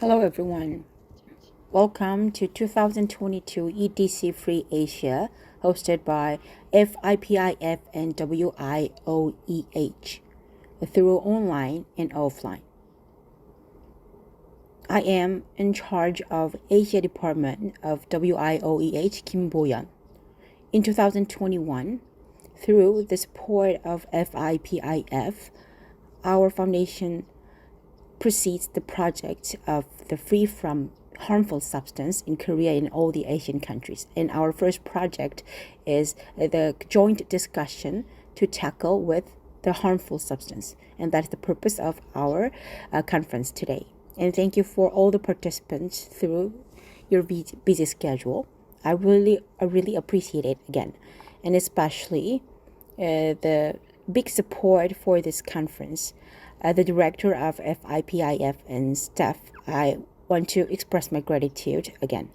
Hello everyone. Welcome to 2022 EDC Free Asia, hosted by FIPIF and WIOEH, through online and offline. I am in charge of Asia Department of WIOEH, Kim Boyan. In 2021, through the support of FIPIF, our foundation precedes the project of the Free from Harmful Substance in Korea and all the Asian countries. And our first project is the joint discussion to tackle with the harmful substance. And that's the purpose of our conference today. And thank you for all the participants through your busy schedule. I really appreciate it again. And especially the big support for this conference. The director of FIPIF and staff, I want to express my gratitude again.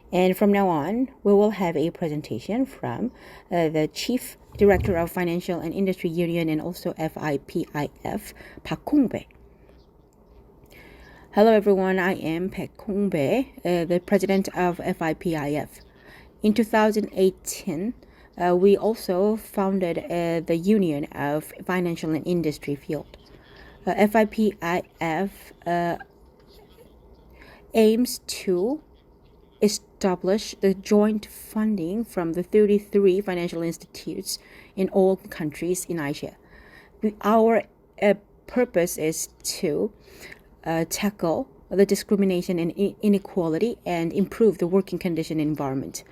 And from now on, we will have a presentation from the Chief Director of Financial and Industry Union and also FIPIF, Park Kong-bae. Hello everyone, I am Park Kong-bae, the president of FIPIF. In 2018, we also founded the Union of Financial and Industry Field. FIPIF aims to establish the joint funding from the 33 financial institutes in all countries in Asia. Our purpose is to tackle the discrimination and inequality and improve the working condition environment.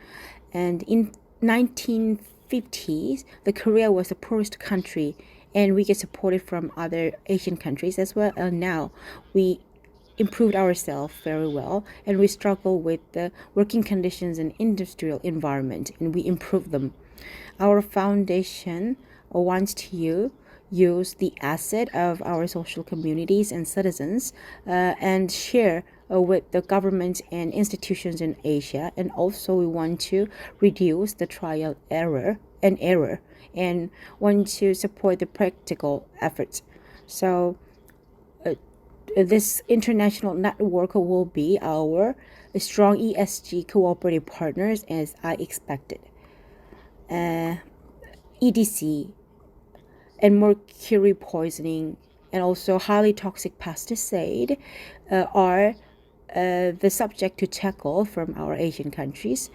And in 1950s, the Korea was the poorest country, and we get supported from other Asian countries as well. And now we improved ourselves very well, and we struggle with the working conditions and industrial environment, and we improve them. Our foundation wants to use the asset of our social communities and citizens and share with the government and institutions in Asia. And also we want to reduce the trial error and want to support the practical efforts. So this international network will be our strong ESG cooperative partners, as I expected. EDC and mercury poisoning and also highly toxic pesticide are the subject to tackle from our Asian countries,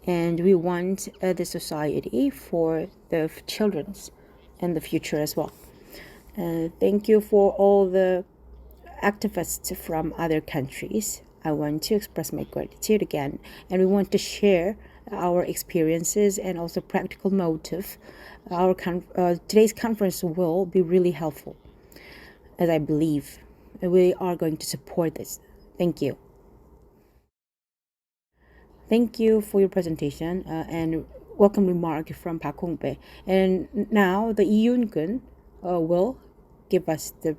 and we want the society for the children's and the future as well. Thank you for all the activists from other countries. I want to express my gratitude again, and we want to share our experiences and also practical motive. Our today's conference will be really helpful, as I believe we are going to support this. Thank you. Thank you for your presentation and welcome remark from Park Kong-bae. And now the Yoon-gun will give us the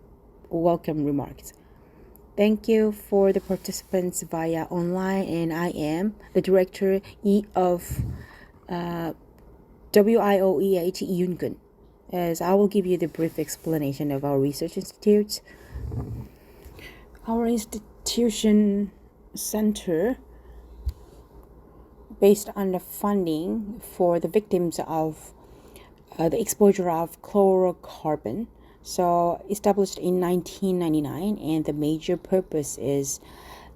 welcome remarks. Thank you for the participants via online, and I am the director of WIOEH Yoon-gun, as I will give you the brief explanation of our research institutes. Our institution center based on the funding for the victims of the exposure of chlorocarbon. So established in 1999, and the major purpose is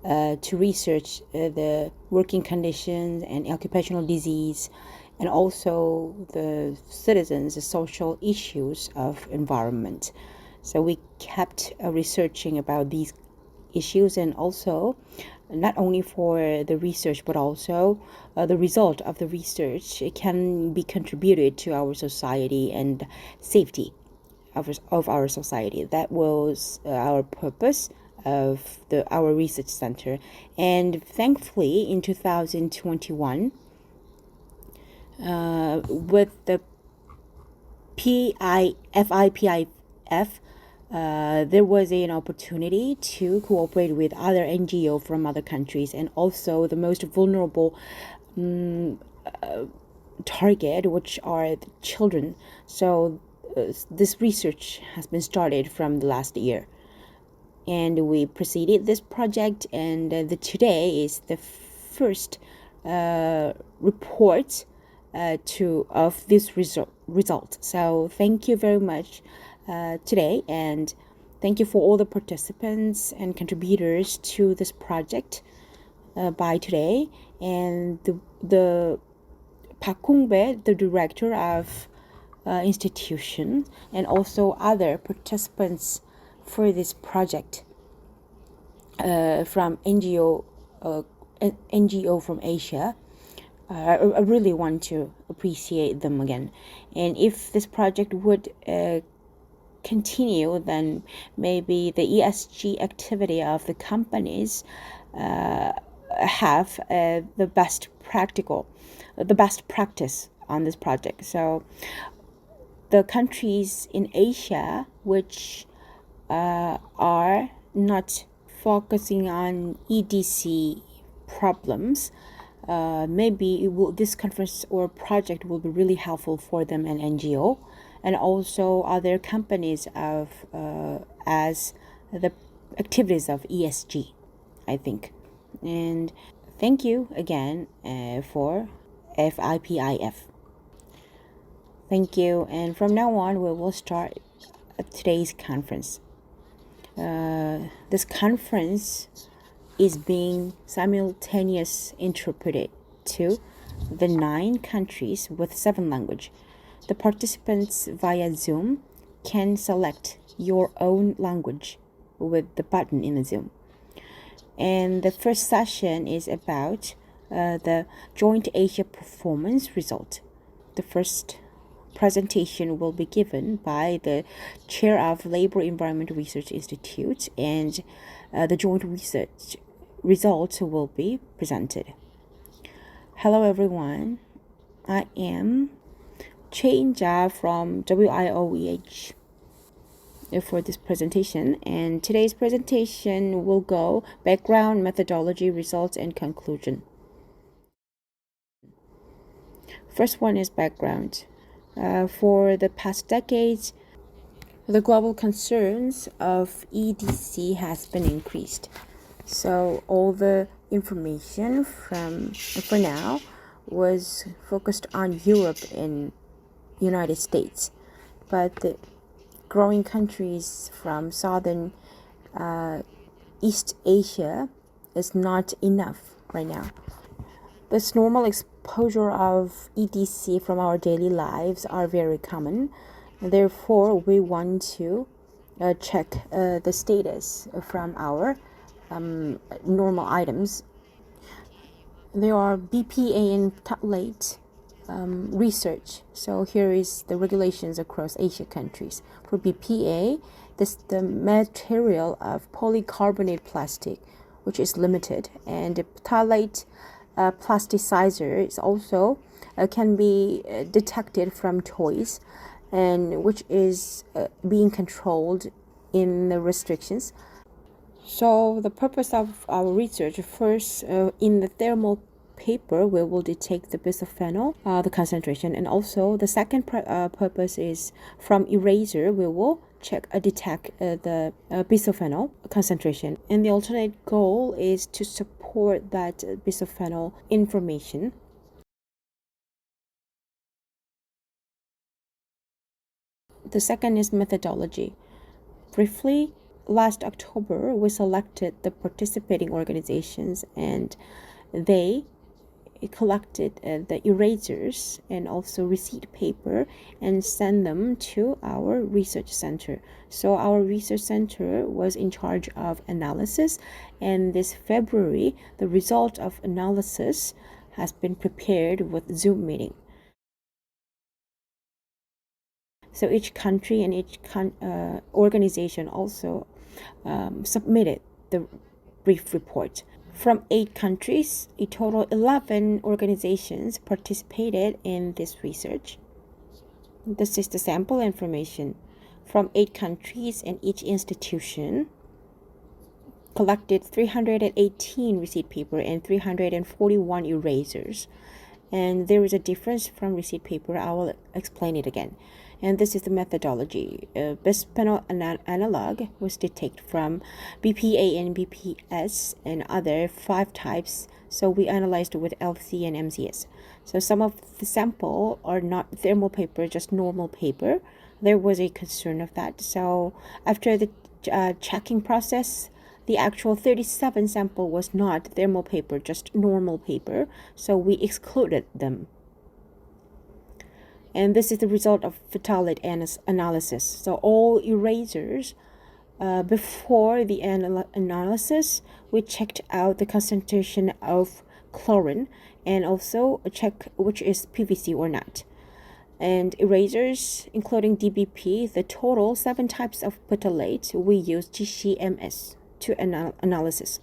to research the working conditions and occupational disease, and also the citizens' social issues of environment. So we kept researching about these issues, and also not only for the research but also the result of the research can be contributed to our society and safety of our society. That was our purpose of our research center. And thankfully in 2021 with the FIPIF, there was an opportunity to cooperate with other NGOs from other countries, and also the most vulnerable target, which are the children. So this research has been started from the last year. and we proceeded this project, and today is the first report of this result. So thank you very much today, and thank you for all the participants and contributors to this project by today. And the Park Kung-bae, the director of institution, and also other participants for this project from NGO from Asia. I really want to appreciate them again. And if this project would continue, then maybe the ESG activity of the companies have the best practice on this project. So the countries in Asia which are not focusing on EDC problems, maybe this conference or project will be really helpful for them and NGO, and also other companies of as the activities of ESG, I think. And thank you again for FIPIF. Thank you. And from now on, we will start today's conference. This conference is being simultaneously interpreted to the 9 countries with 7 languages. The participants via Zoom can select your own language with the button in the Zoom. And the first session is about the Joint Asia Performance result. The first presentation will be given by the chair of Labor Environment Research Institute, and the joint research results will be presented. Hello everyone, I am Chae-in-ja from WIOEH for this presentation, and today's presentation will go background, methodology, results, and conclusion. First one is background. For the past decades, the global concerns of EDC has been increased. So all the information for now was focused on Europe and United States, but the growing countries from Southern East Asia is not enough right now. This normal exposure of EDC from our daily lives are very common. Therefore, we want to check the status from our normal items. There are BPA and phthalates research. So here is the regulations across Asia countries. For BPA, this the material of polycarbonate plastic, which is limited, and the phthalate plasticizer is also can be detected from toys, and which is being controlled in the restrictions. So the purpose of our research, first in the thermal paper, we will detect the bisphenol, the concentration, and also the second purpose is from eraser, we will detect the bisphenol concentration, and the alternate goal is to support that bisphenol information. The second is methodology. Briefly, last October, we selected the participating organizations, and they collected the erasers and also receipt paper and sent them to our research center. So our research center was in charge of analysis, and this February, the result of analysis has been prepared with Zoom meeting. So each country and each organization also submitted the brief report. From 8 countries, a total 11 organizations participated in this research. This is the sample information. From 8 countries, and each institution collected 318 receipt paper and 341 erasers. And there is a difference from receipt paper. I will explain it again. And this is the methodology. Bisphenol analog was detected from BPA and BPS and other 5 types. So we analyzed with LC and MCS. So some of the sample are not thermal paper, just normal paper. There was a concern of that. So after the checking process, the actual 37 sample was not thermal paper, just normal paper. So we excluded them. And this is the result of phthalate analysis. So all erasers, before the analysis, we checked out the concentration of chlorine and also check which is PVC or not. And erasers, including DBP, the total 7 types of phthalate, we use GCMS to analysis.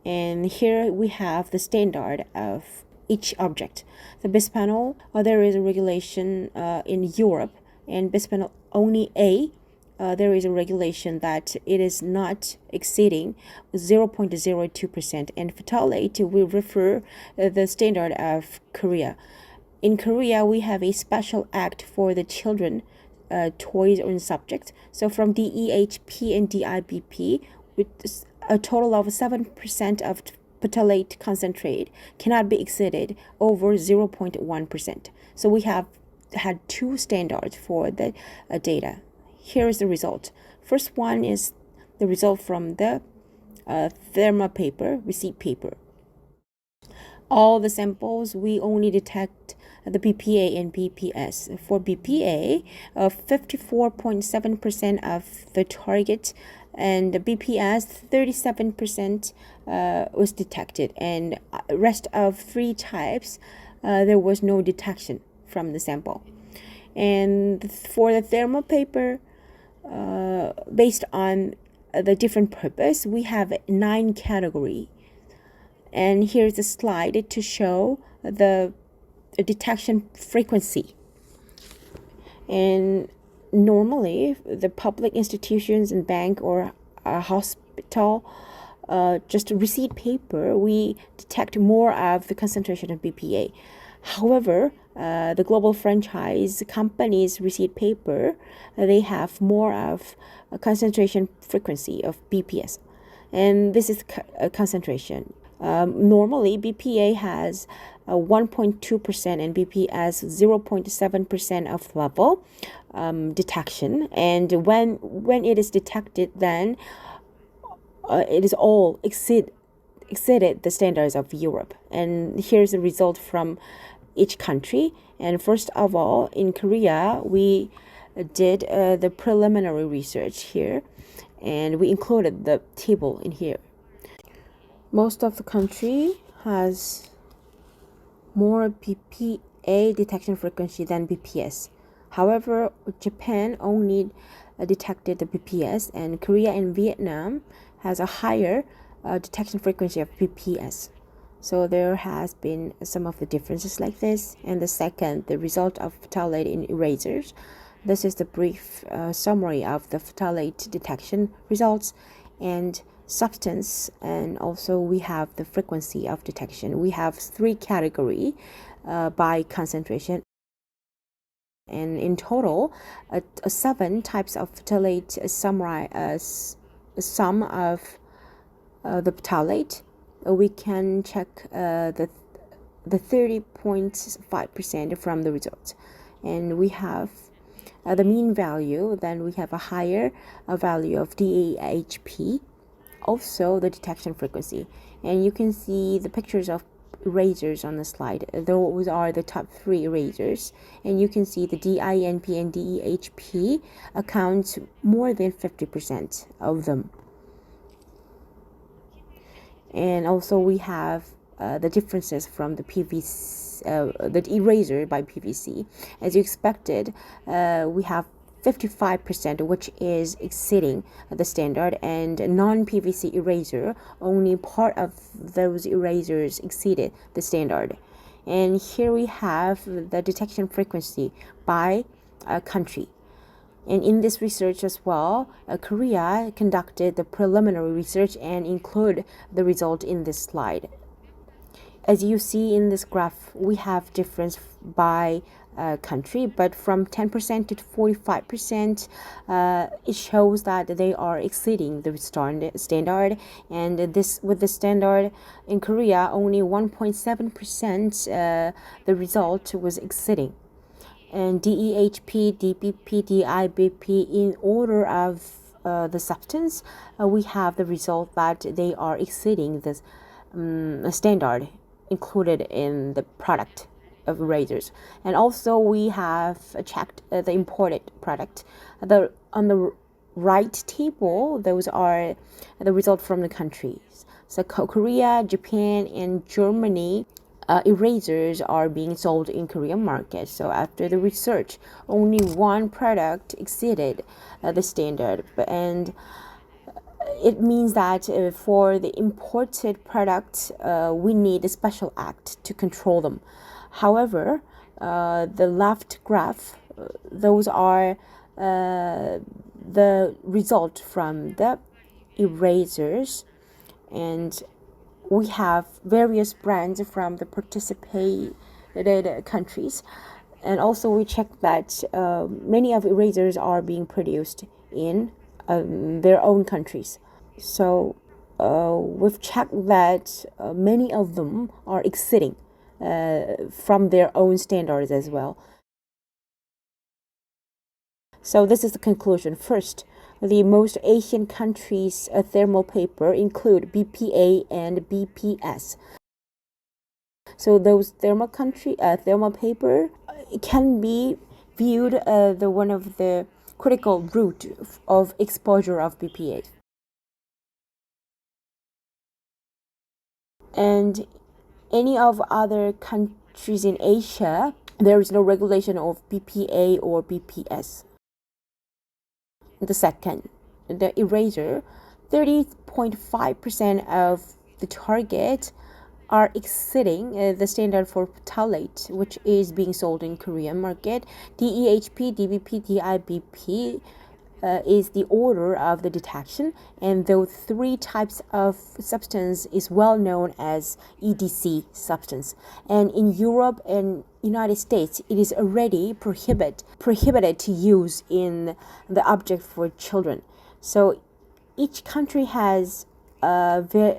And here we have the standard of each object. The bisphenol, there is a regulation in Europe, and bisphenol only A, there is a regulation that it is not exceeding 0.02%, and phthalate will refer the standard of Korea. In Korea, we have a special act for the children toys or subjects. So from DEHP and DIBP, with a total of 7% of phthalate concentrate cannot be exceeded over 0.1%. So we have had 2 standards for the data. Here is the result. First one is the result from the thermal paper, receipt paper. All the samples, we only detect the BPA and BPS. For BPA, 54.7% of the target, and the BPS 37% was detected, and rest of 3 types there was no detection from the sample. And for the thermal paper, based on the different purpose, we have 9 categories. And here's a slide to show the detection frequency. And normally, the public institutions and bank or a hospital, just receipt paper, we detect more of the concentration of BPA. However, the global franchise companies' receipt paper, they have more of a concentration frequency of BPS. And this is a concentration. Normally, BPA has 1.2% and BPS 0.7% of level detection. And when it is detected, then it is all exceeded the standards of Europe. And here's the result from each country. And first of all, in Korea, we did the preliminary research here, and we included the table in here. Most of the country has more BPA detection frequency than BPS. However, Japan only detected the BPS, and Korea and Vietnam has a higher detection frequency of BPS. So there has been some of the differences like this. And the second, the result of phthalate in erasers. This is the brief summary of the phthalate detection results and substance, and also we have the frequency of detection. We have 3 categories by concentration, and in total 7 types of phthalate summarize sum of the phthalate. We can check the 30.5% from the results, and we have the mean value. Then we have a higher value of DEHP, also the detection frequency. And you can see the pictures of erasers on the slide. Those are the top 3 erasers, and you can see the DINP and DEHP account more than 50% of them. And also we have the differences from the PVC, the eraser by PVC. As you expected, we have 55%, which is exceeding the standard, and non-PVC eraser, only part of those erasers exceeded the standard. And here we have the detection frequency by country. And in this research as well, Korea conducted the preliminary research and include the result in this slide. As you see in this graph, we have difference by country, but from 10% to 45%, it shows that they are exceeding the standard. And this with the standard in Korea, only 1.7% the result was exceeding. And DEHP, DBP, DIBP, in order of the substance, we have the result that they are exceeding this standard included in the product of erasers. And also we have checked the imported product. On the right table, those are the result from the countries. So Korea, Japan, and Germany, erasers are being sold in Korean market. So after the research, only one product exceeded the standard, and it means that for the imported products, we need a special act to control them. However, the left graph, those are the result from the erasers, and we have various brands from the participated countries. And also we check that many of erasers are being produced in their own countries. So we've checked that many of them are exceeding from their own standards as well. So this is the conclusion. First, the most Asian countries' thermal paper include BPA and BPS. So those thermal paper can be viewed the one of the critical route of exposure of BPA. And any of other countries in Asia, there is no regulation of BPA or BPS. The second, the eraser, 30.5% of the target are exceeding the standard for phthalates, which is being sold in Korean market. DEHP, DBP, DIBP is the order of the detection, and those three types of substance is well known as EDC substance. And in Europe and United States, it is already prohibited to use in the object for children. So each country has very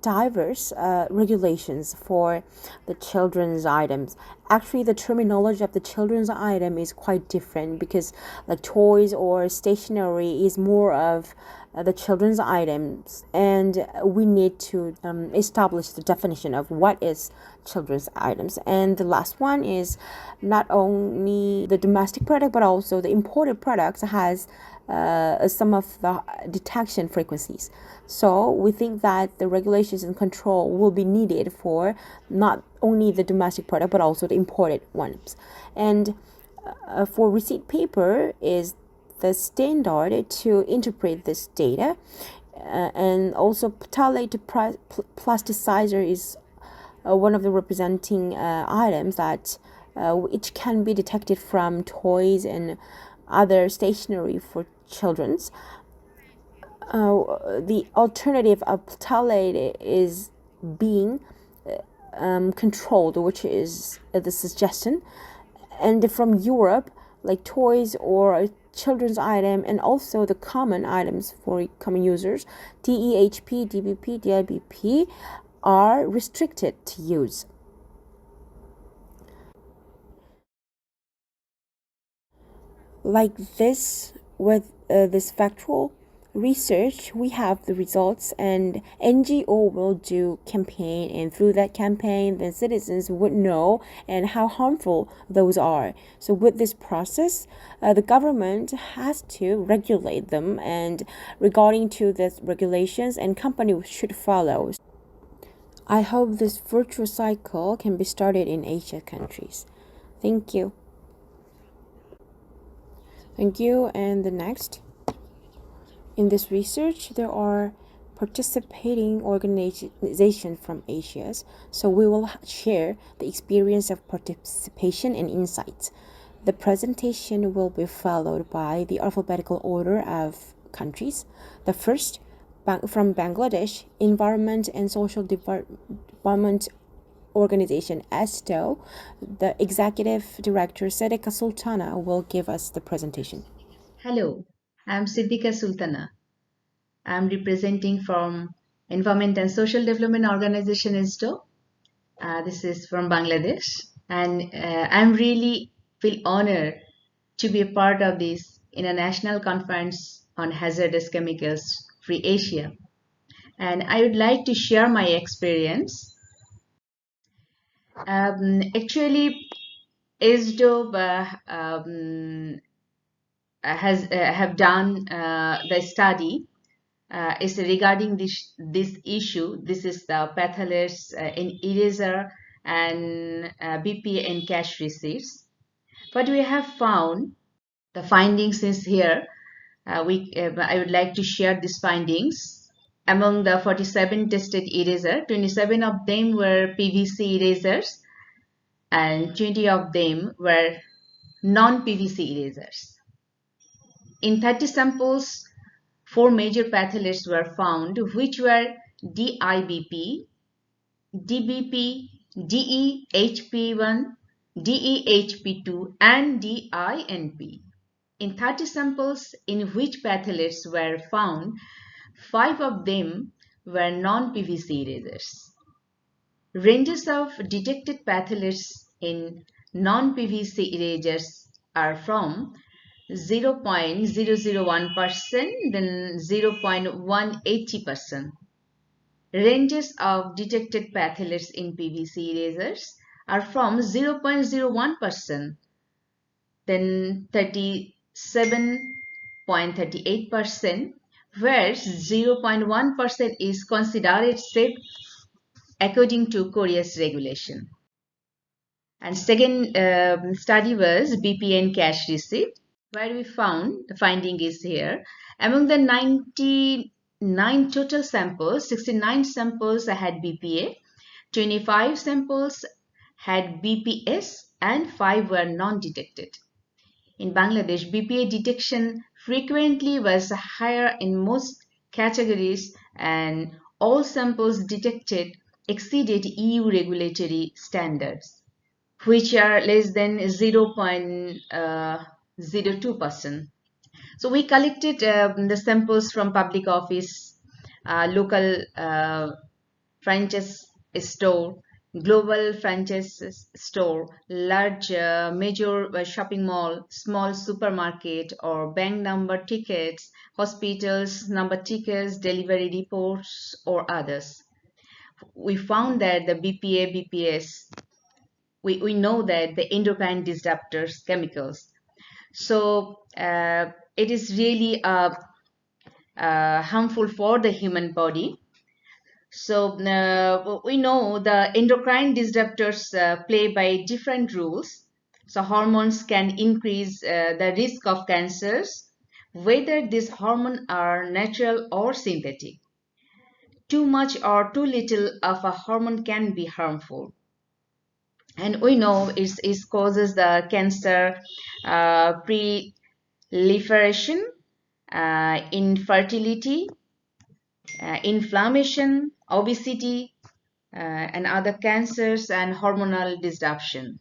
diverse regulations for the children's items. Actually, the terminology of the children's item is quite different, because like toys or stationery is more of the children's items, and we need to establish the definition of what is children's items. And the last one is not only the domestic product but also the imported products has some of the detection frequencies. So we think that the regulations and control will be needed for not only the domestic product but also the imported ones. And for receipt paper is the standard to interpret this data, and also phthalate plasticizer is one of the representing items that which can be detected from toys and other stationery for children's. The alternative of phthalate is being controlled, which is the suggestion. And from Europe, like toys or children's item, and also the common items for common users, DEHP, DBP, DIBP are restricted to use. Like this, with this factual research, we have the results, and NGO will do campaign, and through that campaign then citizens would know and how harmful those are. So with this process, the government has to regulate them, and regarding to these regulations, and companies should follow. I hope this virtuous cycle can be started in Asia countries. Thank you. Thank you. And the next, in this research, there are participating organizations from Asia. So we will share the experience of participation and insights. The presentation will be followed by the alphabetical order of countries. The first, from Bangladesh, Environment and Social Development organization ESTO, the Executive Director Sedeka Sultana will give us the presentation. Hello, I'm Siddiqa Sultana. I'm representing from Environment and Social Development Organization ISDO. This is from Bangladesh, and I'm really feel honored to be a part of this international conference on hazardous chemicals free Asia. And I would like to share my experience. Actually, ISDO has have done the study is regarding this issue. This is the phthalates in eraser and BPA and cash receipts. What we have found, the findings is here. I would like to share these findings. Among the 47 tested eraser, 27 of them were PVC erasers and 20 of them were non-PVC erasers. In 30 samples, 4 major phthalates were found, which were DIBP, DBP, DEHP1, DEHP2, and DINP. In 30 samples in which phthalates were found, 5 of them were non-PVC erasers. Ranges of detected phthalates in non-PVC erasers are from 0.001%, then 0.180%. Ranges of detected phthalates in PVC erasers are from 0.01%, then 37.38%, where 0.1% is considered safe according to Korea's regulation. And second study was BPA and cash receipt, where we found, the finding is here, among the 99 total samples, 69 samples had BPA, 25 samples had BPS, and 5 were non-detected. In Bangladesh, BPA detection frequently was higher in most categories, and all samples detected exceeded EU regulatory standards, which are less than 0.02%. So we collected the samples from public office, local franchise store, global franchise store, large major shopping mall, small supermarket, or bank number tickets, hospitals number tickets, delivery reports, or others. We found that the BPA, BPS, we know that the endocrine disruptors chemicals. So it is really harmful for the human body. So we know the endocrine disruptors play by different rules. So hormones can increase the risk of cancers, whether these hormones are natural or synthetic. Too much or too little of a hormone can be harmful. And we know it causes the cancer, proliferation, infertility, inflammation, obesity, and other cancers, and hormonal disruption.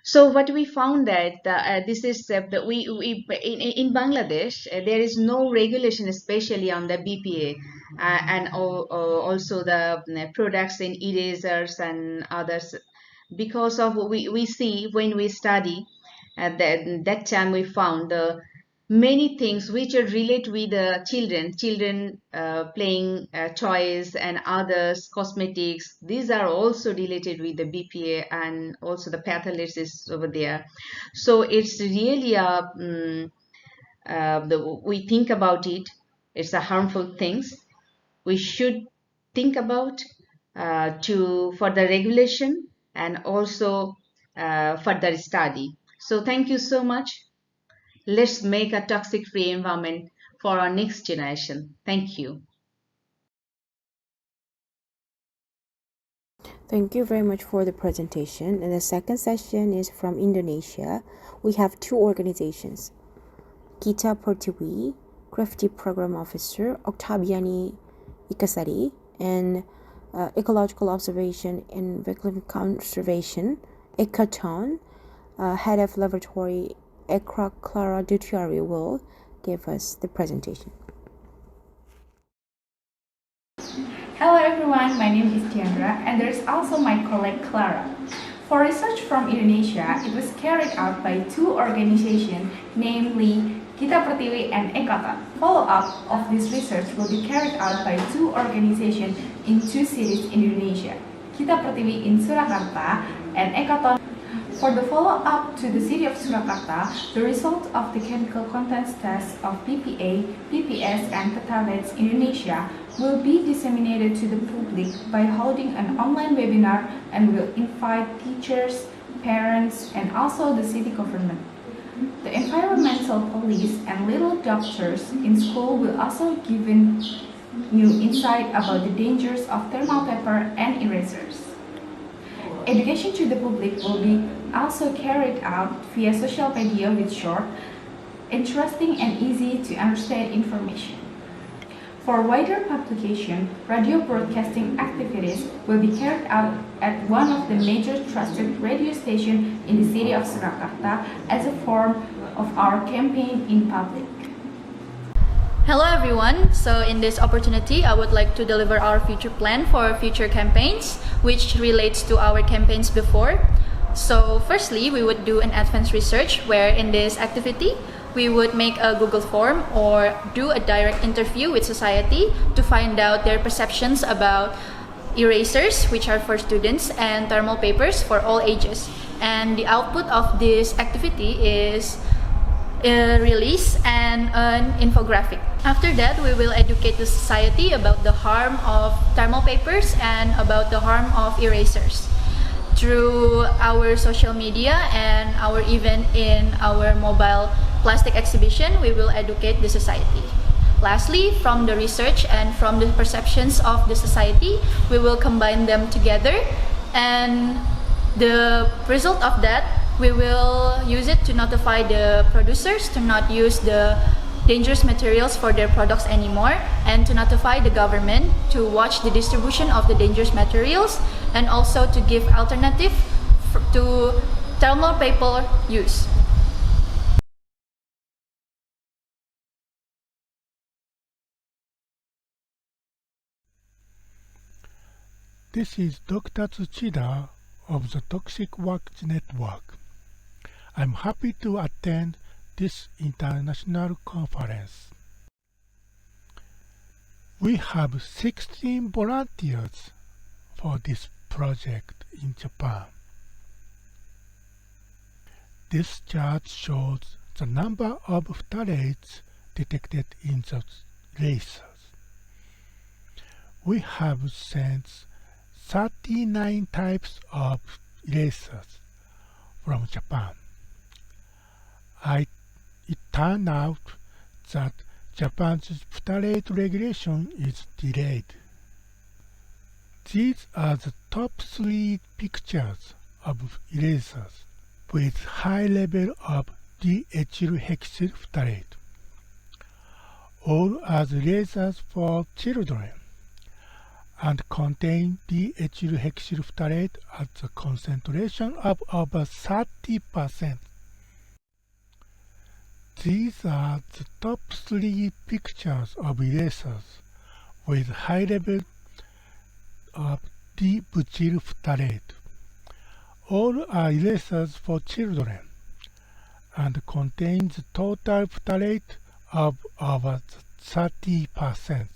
So what we found that this is that we in Bangladesh there is no regulation, especially on the BPA and also the products in erasers and others, because of we see when we study at that time we found the many things which are related with the children playing toys and others, cosmetics. These are also related with the BPA, and also the phthalates is over there. So it's really we think about it, it's a harmful things. We should think about for the regulation and also further study. So thank you so much. Let's make a toxic-free environment for our next generation. Thank you. Thank you very much for the presentation. And the second session is from Indonesia. We have two organizations, Gita Pertiwi, Crafty Program Officer, Octaviani Ikasari, and Ecological Observation and Wildlife Conservation, Ecoton, Head of Laboratory Clara Duteri will give us the presentation. Hello everyone, my name is Tiandra and there is also my colleague Clara. For research from Indonesia, it was carried out by two organizations, namely Kita Pertiwi and Ecoton. Follow-up of this research will be carried out by two organizations in two cities in Indonesia, Kita Pertiwi in Surakarta and Ecoton. For the follow-up to the city of Surakarta, the result of the chemical contents test of BPA, BPS and phthalates in Indonesia will be disseminated to the public by holding an online webinar and will invite teachers, parents, and also the city government. The environmental police and little doctors in school will also give new insight about the dangers of thermal paper and erasers. Education to the public will be also carried out via social media with short, interesting and easy to understand information. For wider publication, radio broadcasting activities will be carried out at one of the major trusted radio stations in the city of Surakarta as a form of our campaign in public. Hello everyone, so in this opportunity I would like to deliver our future plan for future campaigns which relates to our campaigns before. So firstly, we would do an advanced research where in this activity we would make a Google form or do a direct interview with society to find out their perceptions about erasers, which are for students, and thermal papers for all ages. And the output of this activity is a release and an infographic. After that, we will educate the society about the harm of thermal papers and about the harm of erasers. Through our social media and our event in our mobile plastic exhibition, we will educate the society. Lastly, from the research and from the perceptions of the society, we will combine them together, and the result of that, we will use it to notify the producers to not use the dangerous materials for their products anymore, and to notify the government to watch the distribution of the dangerous materials, and also to give alternative to thermal paper use. This is Dr. Tsuchida of the Toxic Waste Network. I'm happy to attend this international conference. We have 16 volunteers for this project in Japan. This chart shows the number of phthalates detected in the erasers. We have sent 39 types of erasers from Japan. It turned out that Japan's phthalate regulation is delayed. These are the top 3 pictures of erasers with high level of diethylhexyl phthalate. All are erasers for children and contain diethylhexyl phthalate at the concentration of over 30%. These are the top 3 pictures of erasers with high level of dibutyl phthalate. All are erasers for children and contain the total phthalate of over 30%.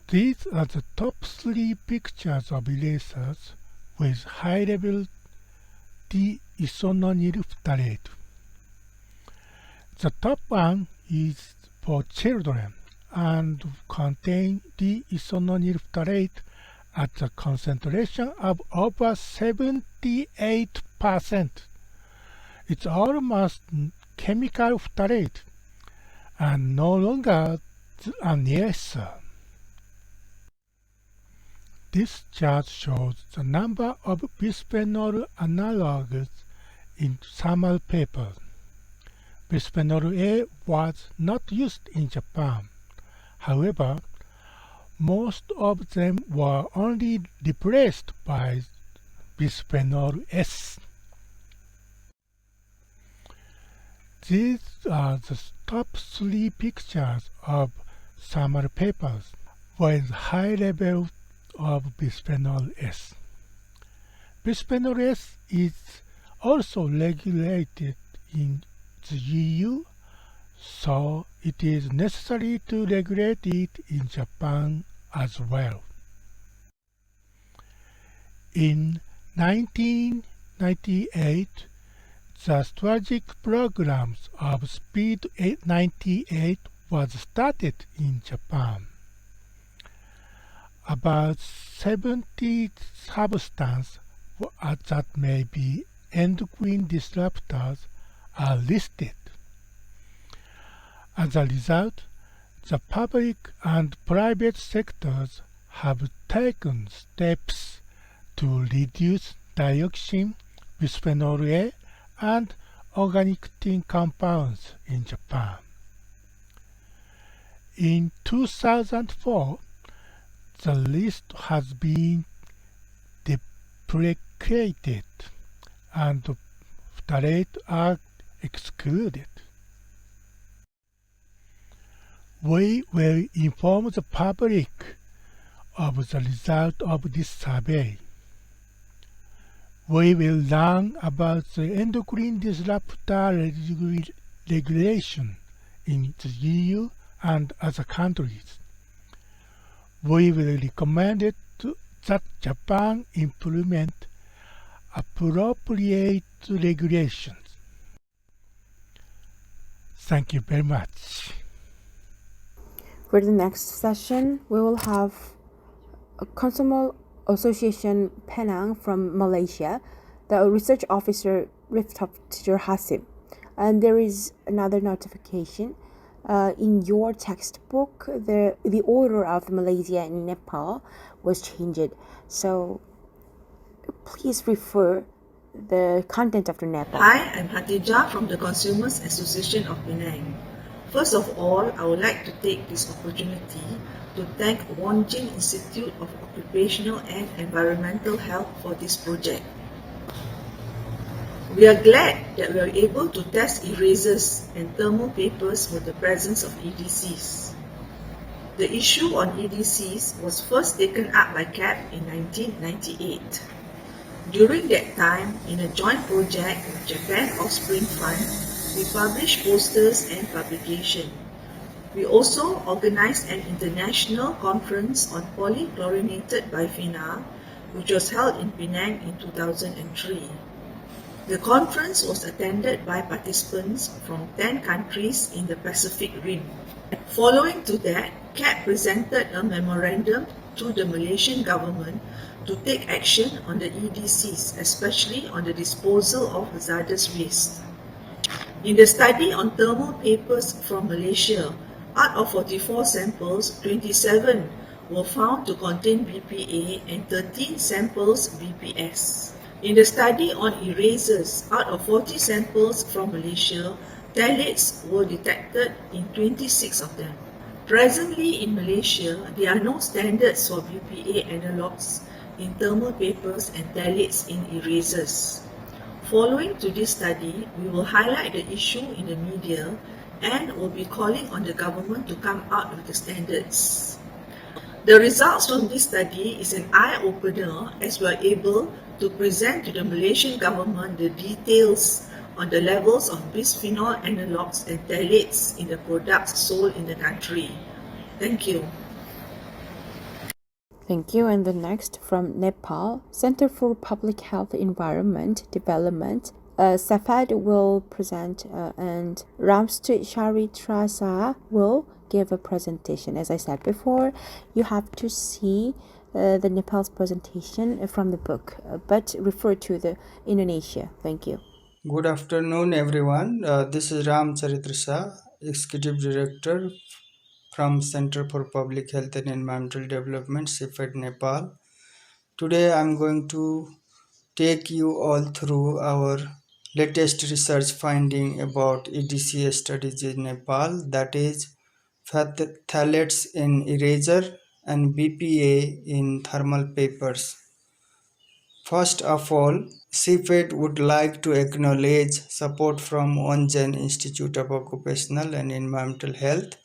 These are the top 3 pictures of erasers with high level isononyl phthalate. The top one is for children and contain isononyl phthalate at the concentration of over 78%. It's almost chemical phthalate and no longer an eraser. This chart shows the number of bisphenol analogues in thermal paper. Bisphenol A was not used in Japan. However, most of them were only replaced by bisphenol S. These are the top 3 pictures of thermal papers with high level of bisphenol S. Bisphenol S is also regulated in the EU, so it is necessary to regulate it in Japan as well. In 1998, the strategic programs of Speed 98 was started in Japan. About 70 substances that may be endocrine disruptors are listed. As a result, the public and private sectors have taken steps to reduce dioxin, bisphenol A, and organic tin compounds in Japan. In 2004, the list has been deprecated and phthalates are excluded. We will inform the public of the result of this survey. We will learn about the endocrine disruptor regulation in the EU and other countries. We will recommend that Japan implement appropriate regulations. Thank you very much. For the next session, we will have a Consumer Association Penang from Malaysia, the research officer Rifat Hasim. And there is another notification. In your textbook, the order of Malaysia and Nepal was changed. So please refer the content of the Nepal. Hi, I'm Hatijah from the Consumers Association of Penang. First of all, I would like to take this opportunity to thank Wojin Institute of Occupational and Environmental Health for this project. We are glad that we are able to test erasers and thermal papers with the presence of EDCs. The issue on EDCs was first taken up by CAP in 1998. During that time, in a joint project with Japan Offspring Fund, we published posters and publication. We also organized an international conference on polychlorinated biphenyl, which was held in Penang in 2003. The conference was attended by participants from 10 countries in the Pacific Rim. Following to that, CAP presented a memorandum to the Malaysian government to take action on the EDCs, especially on the disposal of hazardous waste. In the study on thermal papers from Malaysia, out of 44 samples, 27 were found to contain BPA and 13 samples BPS. In the study on erasers, out of 40 samples from Malaysia, phthalates were detected in 26 of them. Presently in Malaysia, there are no standards for BPA analogues in thermal papers and phthalates in erasers. Following to this study, we will highlight the issue in the media and will be calling on the government to come out with the standards. The results from this study is an eye-opener as we are able to present to the Malaysian government the details on the levels of bisphenol analogues and phthalates in the products sold in the country. Thank you. Thank you. And the next from Nepal, Center for Public Health Environment Development. Safad will present and Ramst Sharitrasa will give a presentation. As I said before, you have to see the Nepal's presentation from the book, but refer to the Indonesia. Thank you. Good afternoon, everyone. This is Ram Charitrasa, Executive Director from Center for Public Health and Environmental Development, CIFED, Nepal. Today, I'm going to take you all through our latest research finding about EDC studies in Nepal, that is phthalates in eraser and BPA in thermal papers. First of all, CFED would like to acknowledge support from Wojin Institute of Occupational and Environmental Health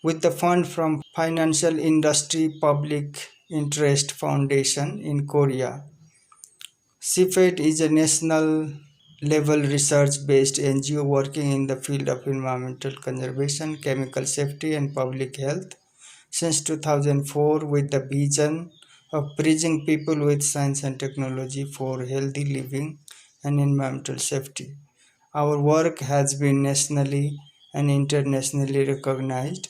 with the fund from Financial Industry Public Interest Foundation in Korea. CFED is a national level research based NGO working in the field of environmental conservation, chemical safety, and public health since 2004 with the vision of bridging people with science and technology for healthy living and environmental safety. Our work has been nationally and internationally recognized.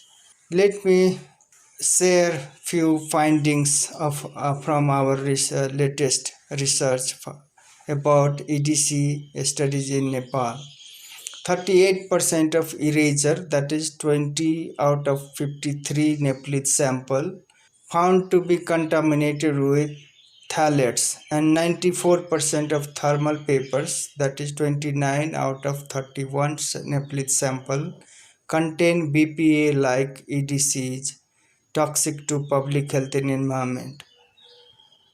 Let me share few findings from our latest research about EDC studies in Nepal. 38% of eraser, that is 20 out of 53 Nepalese sample, found to be contaminated with phthalates, and 94% of thermal papers, that is 29 out of 31 Nepalese sample, contain BPA like EDCs, toxic to public health and environment.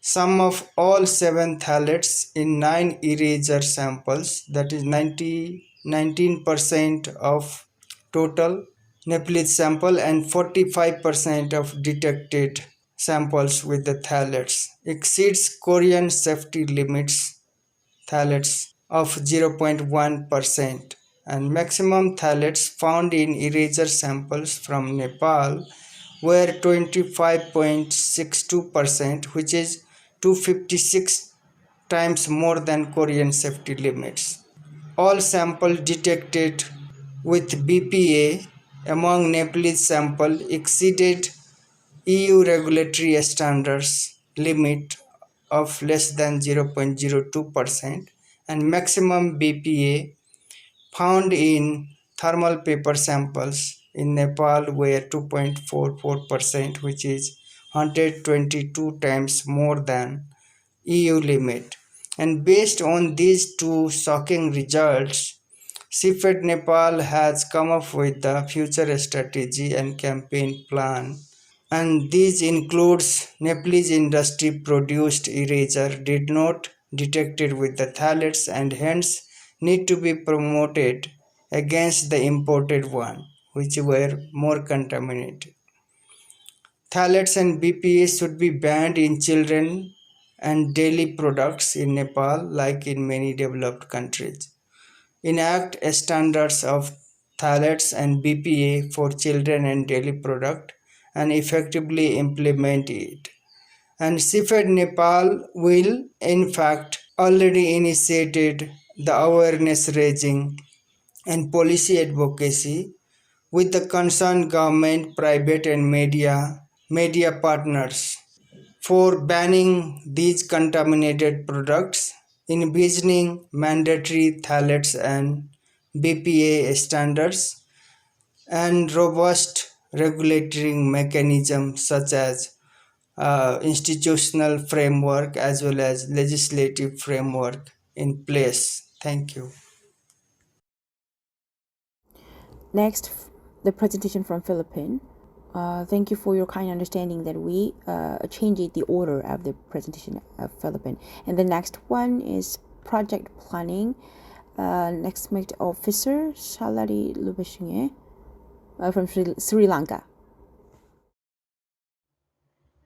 Sum of all 7 phthalates in 9 eraser samples, that is 19% of total Nepalese sample and 45% of detected samples with the phthalates, exceeds Korean safety limits phthalates of 0.1%, and maximum phthalates found in eraser samples from Nepal were 25.62%, which is 256 times more than Korean safety limits. All samples detected with BPA among Nepalese sample exceeded EU regulatory standards limit of less than 0.02%, and maximum BPA found in thermal paper samples in Nepal were 2.44%, which is 122 times more than EU limit. And based on these two shocking results, CFED Nepal has come up with the future strategy and campaign plan, and these includes Nepalese industry produced eraser did not detected with the phthalates and hence need to be promoted against the imported one, which were more contaminated. Phthalates and BPA should be banned in children and daily products in Nepal like in many developed countries. Enact standards of phthalates and BPA for children and daily product and effectively implement it. And CFED Nepal will in fact already initiated the awareness raising and policy advocacy with the concerned government, private and media partners for banning these contaminated products, envisioning mandatory phthalates and BPA standards, and robust regulatory mechanisms such as institutional framework as well as legislative framework in place. Thank you. Next, the presentation from Philippines. Thank you for your kind understanding that we changed the order of the presentation of Philippines. And the next one is project planning. Next officer Shalari Lubashunge from Sri Lanka.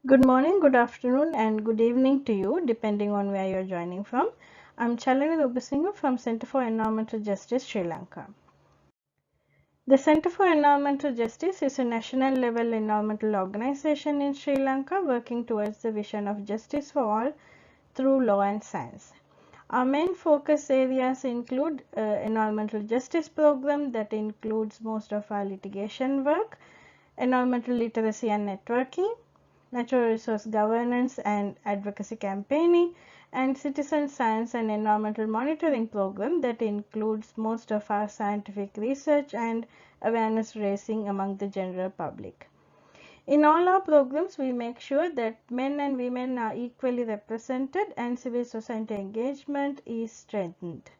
Good morning, good afternoon, and good evening to you, depending on where you're joining from. I'm Chalani Lubasinghe from Center for Environmental Justice, Sri Lanka. The Center for Environmental Justice is a national level environmental organization in Sri Lanka working towards the vision of justice for all through law and science. Our main focus areas include environmental justice program that includes most of our litigation work, environmental literacy and networking, natural resource governance and advocacy campaigning, and citizen science and environmental monitoring program that includes most of our scientific research and awareness raising among the general public. In all our programs, we make sure that men and women are equally represented and civil society engagement is strengthened.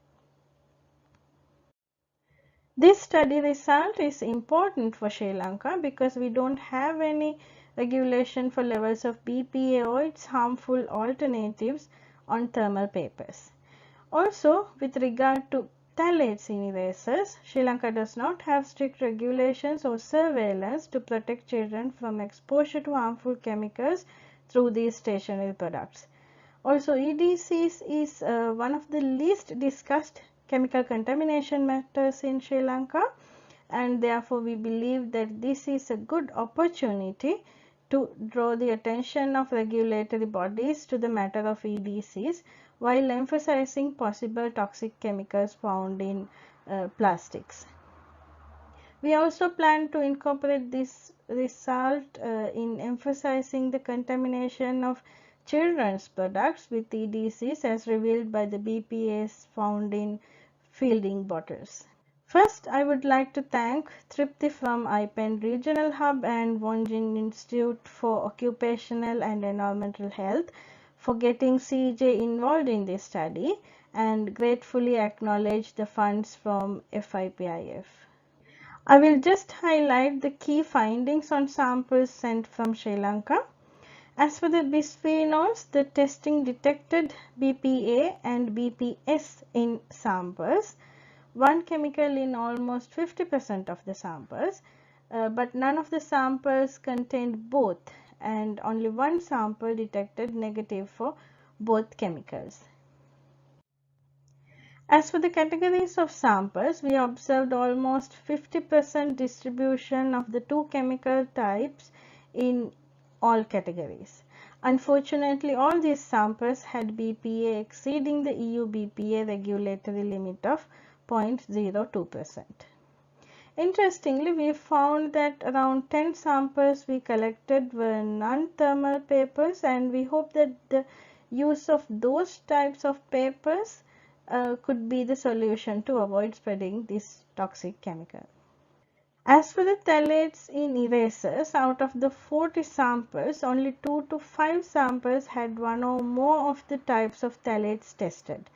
This study result is important for Sri Lanka because we don't have any regulation for levels of BPA or its harmful alternatives on thermal papers. Also, with regard to phthalates in erasers, Sri Lanka does not have strict regulations or surveillance to protect children from exposure to harmful chemicals through these stationery products. Also, EDCs is one of the least discussed chemical contamination matters in Sri Lanka, and therefore we believe that this is a good opportunity to draw the attention of regulatory bodies to the matter of EDCs while emphasizing possible toxic chemicals found in plastics. We also plan to incorporate this result in emphasizing the contamination of children's products with EDCs as revealed by the BPAs found in fielding bottles. First, I would like to thank Tripti from IPEN Regional Hub and Wojin Institute for Occupational and Environmental Health for getting CJ involved in this study and gratefully acknowledge the funds from FIPIF. I will just highlight the key findings on samples sent from Sri Lanka. As for the bisphenols, the testing detected BPA and BPS in samples, one chemical in almost 50% of the samples, but none of the samples contained both, and only one sample detected negative for both chemicals. As for the categories of samples, we observed almost 50% distribution of the two chemical types in all categories. Unfortunately, all these samples had BPA exceeding the EU BPA regulatory limit of 0.02%. Interestingly, we found that around 10 samples we collected were non-thermal papers, and we hope that the use of those types of papers could be the solution to avoid spreading this toxic chemical. As for the phthalates in erasers, out of the 40 samples, only 2 to 5 samples had one or more of the types of phthalates tested.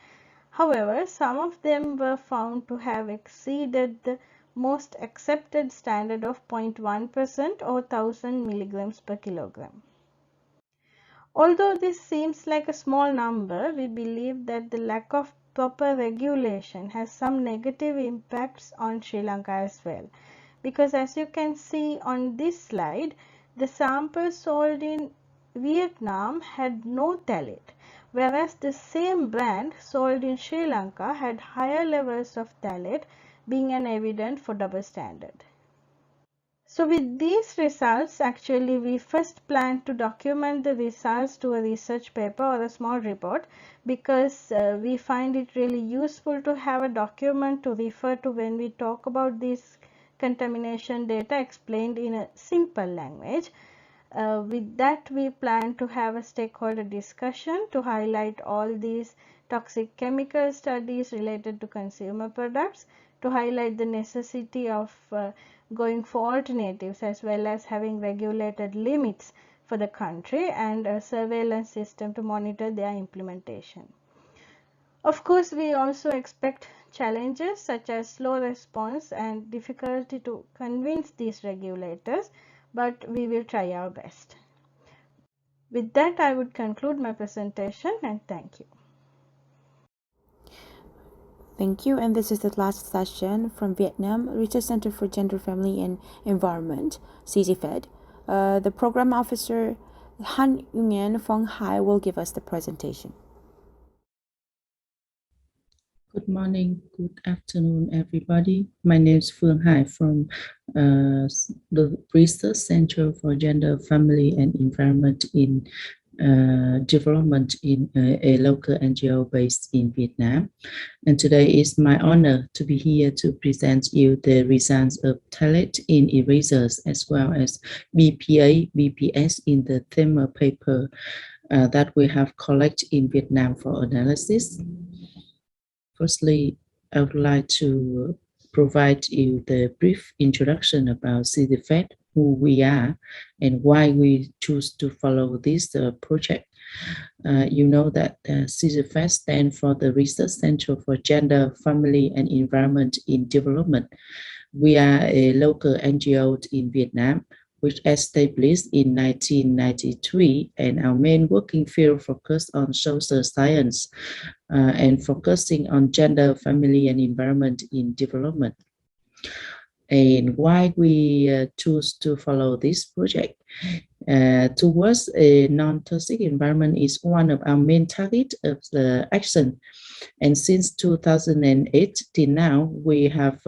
However, some of them were found to have exceeded the most accepted standard of 0.1% or 1000 milligrams per kilogram. Although this seems like a small number, we believe that the lack of proper regulation has some negative impacts on Sri Lanka as well, because as you can see on this slide, the samples sold in Vietnam had no phthalate, whereas the same brand sold in Sri Lanka had higher levels of phthalate, being an evidence for double standard. So with these results, actually we first plan to document the results to a research paper or a small report, because we find it really useful to have a document to refer to when we talk about these contamination data explained in a simple language. With that, we plan to have a stakeholder discussion to highlight all these toxic chemical studies related to consumer products, to highlight the necessity of going for alternatives as well as having regulated limits for the country and a surveillance system to monitor their implementation. Of course, we also expect challenges such as slow response and difficulty to convince these regulators, but we will try our best. With that, I would conclude my presentation and thank you. Thank you. And this is the last session from Vietnam Research Center for Gender, Family and Environment, CCFED. The program officer Han Nguyen Phong Hai will give us the presentation. Good morning, good afternoon, everybody. My name is Phương Hai from the Research Center for Gender, Family and Environment in Development in a local NGO based in Vietnam. And today is my honor to be here to present you the results of phthalate in erasers as well as BPA, BPS in the thermal paper that we have collected in Vietnam for analysis. Firstly, I would like to provide you the brief introduction about CCFED, who we are, and why we choose to follow this project. You know that CCFED stands for the Research Center for Gender, Family and Environment in Development. We are a local NGO in Vietnam which established in 1993, and our main working field focused on social science and focusing on gender, family, and environment in development. And why we choose to follow this project? Towards a non-toxic environment is one of our main targets of the action. And since 2008 till now, we have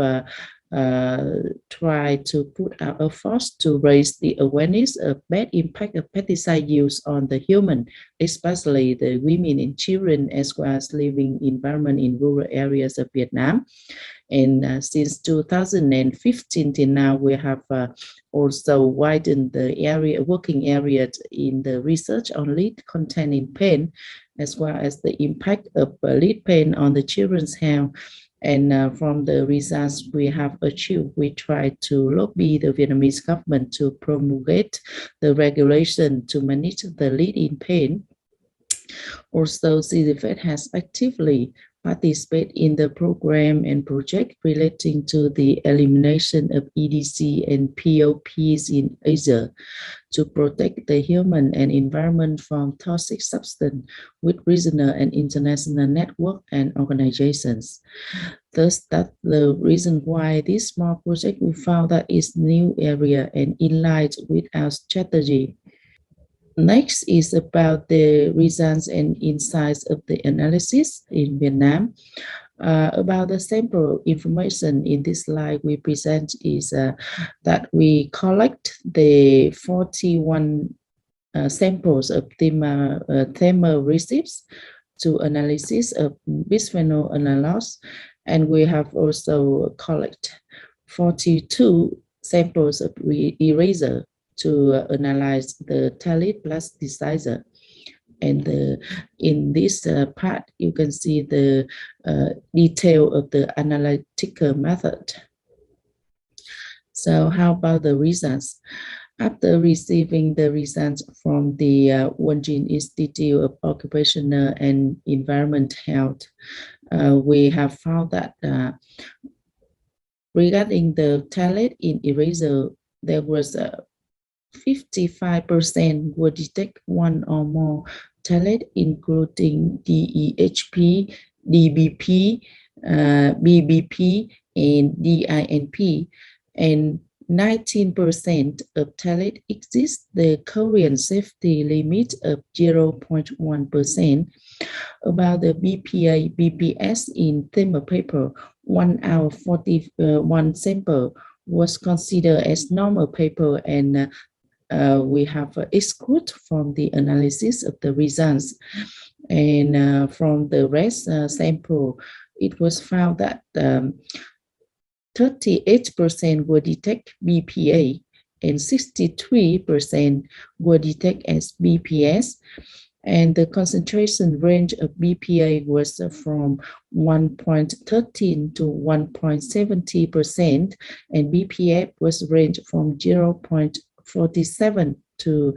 tried to put our efforts to raise the awareness of bad impact of pesticide use on the human, especially the women and children, as well as living environment in rural areas of Vietnam. And since 2015 till now, we have also widened the area, working area in the research on lead content in pain, as well as the impact of lead pain on the children's health. And from the results we have achieved, we try to lobby the Vietnamese government to promulgate the regulation to manage the lead in pain. Also, civic has actively participate in the program and project relating to the elimination of EDC and POPs in Asia to protect the human and environment from toxic substance with regional and international network and organizations. Thus, that's the reason why this small project we found that is new area and in line with our strategy. Next is about the results and insights of the analysis in Vietnam. About the sample information in this slide we present is that we collect the 41 samples of thermal receipts to analysis of bisphenol analogs, and we have also collect 42 samples of eraser to analyze the phthalate plasticizer. And in this part, you can see the detail of the analytical method. So how about the results? After receiving the results from the Wojin Institute of Occupational and Environment Health, we have found that regarding the phthalate in eraser, there was 55% would detect one or more phthalate, including DEHP, DBP, BBP, and DINP, and 19% of phthalate exceeds the Korean safety limit of 0.1%. About the BPA, BPS in thermal paper, 1 out of 41 sample was considered as normal paper, and we have excluded from the analysis of the results. And from the rest sample, it was found that 38% will detect BPA and 63% will detect as BPS. And the concentration range of BPA was from 1.13 to 1.70%, and BPF was ranged from 0.47 to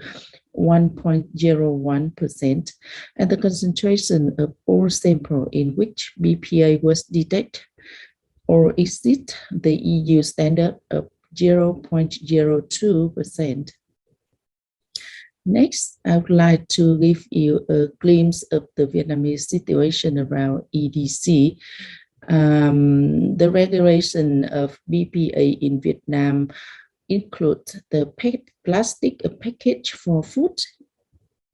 1.01%, and the concentration of all sample in which BPA was detected or exceed the EU standard of 0.02%. Next, I would like to give you a glimpse of the Vietnamese situation around EDC. The regulation of BPA in Vietnam includes the plastic package for food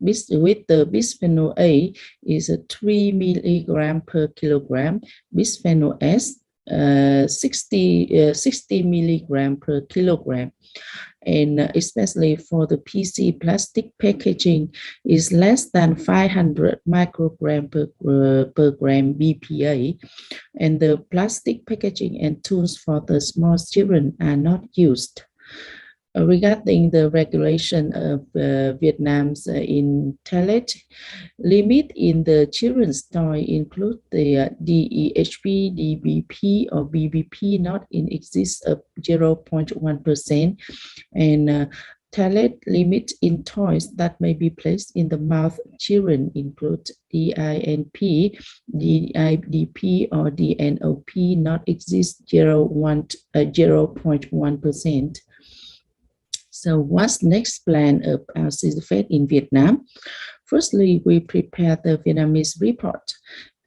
with the bisphenol A is 3 milligram per kilogram, bisphenol S 60 milligram per kilogram. And especially for the PC plastic packaging is less than 500 microgram per gram BPA, and the plastic packaging and tools for the small children are not used. Regarding the regulation of Vietnam's in phthalate limit in the children's toy include the DEHP, DBP, or BBP not in excess of 0.1%, and phthalate limit in toys that may be placed in the mouth of children include DINP, DIDP, or DNOP not exist 0.1%. So what's next plan of our CIVIC in Vietnam? Firstly, we prepare the Vietnamese report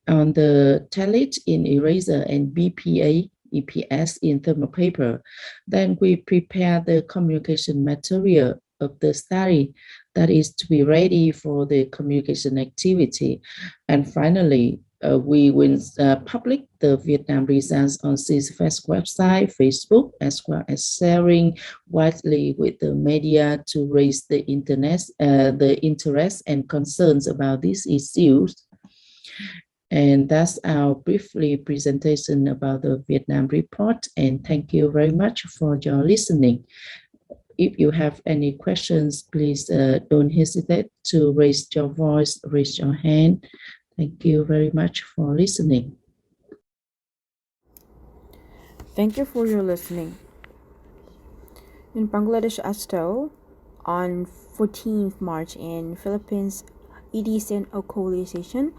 on the phthalates in eraser and BPA, BPS in thermal paper. Then we prepare the communication material of the study that is to be ready for the communication activity. And finally, we will publish the Vietnam results on CIVIC's website, Facebook, as well as sharing widely with the media to raise the interest and concerns about these issues. And that's our briefly presentation about the Vietnam report. And thank you very much for your listening. If you have any questions, please don't hesitate to raise your voice, raise your hand. Thank you very much for listening. Thank you for your listening. In Bangladesh Asto, on 14th March in Philippines, EDC and Coalition,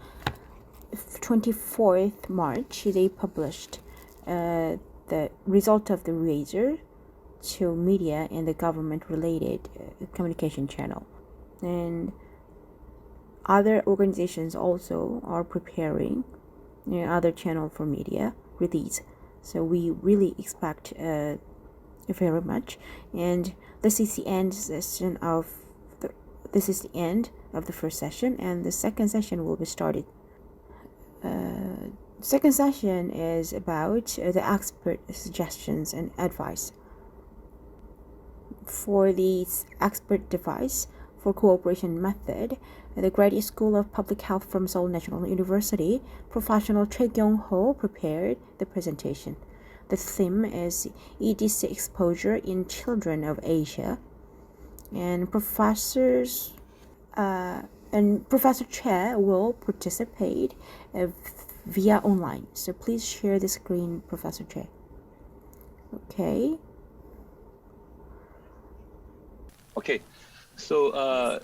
24th March, they published the result of the razor to media and the government-related communication channel. And other organizations also are preparing other channel for media release. So we really expect very much. And this is the end of the first session, and the second session will be started. Second session is about the expert suggestions and advice. For the expert advice for cooperation method, the Graduate School of Public Health from Seoul National University, Professional Choi Kyung-ho prepared the presentation. The theme is EDC exposure in children of Asia, and Professor Che will participate via online. So please share the screen, Professor Che. Okay. Okay. So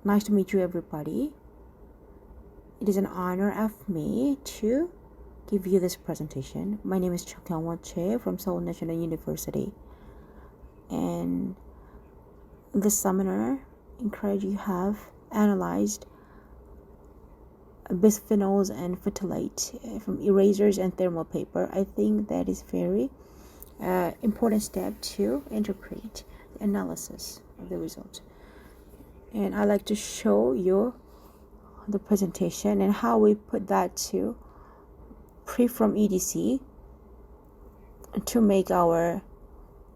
nice to meet you, everybody. It is an honor of me to give you this presentation. My name is Choi Kyung-ho Che from Seoul National University, and this seminar encourage you have analyzed bisphenols and phthalates from erasers and thermal paper. I think that is very important step to interpret the analysis of the result. And I like to show you the presentation and how we put that to from EDC to make our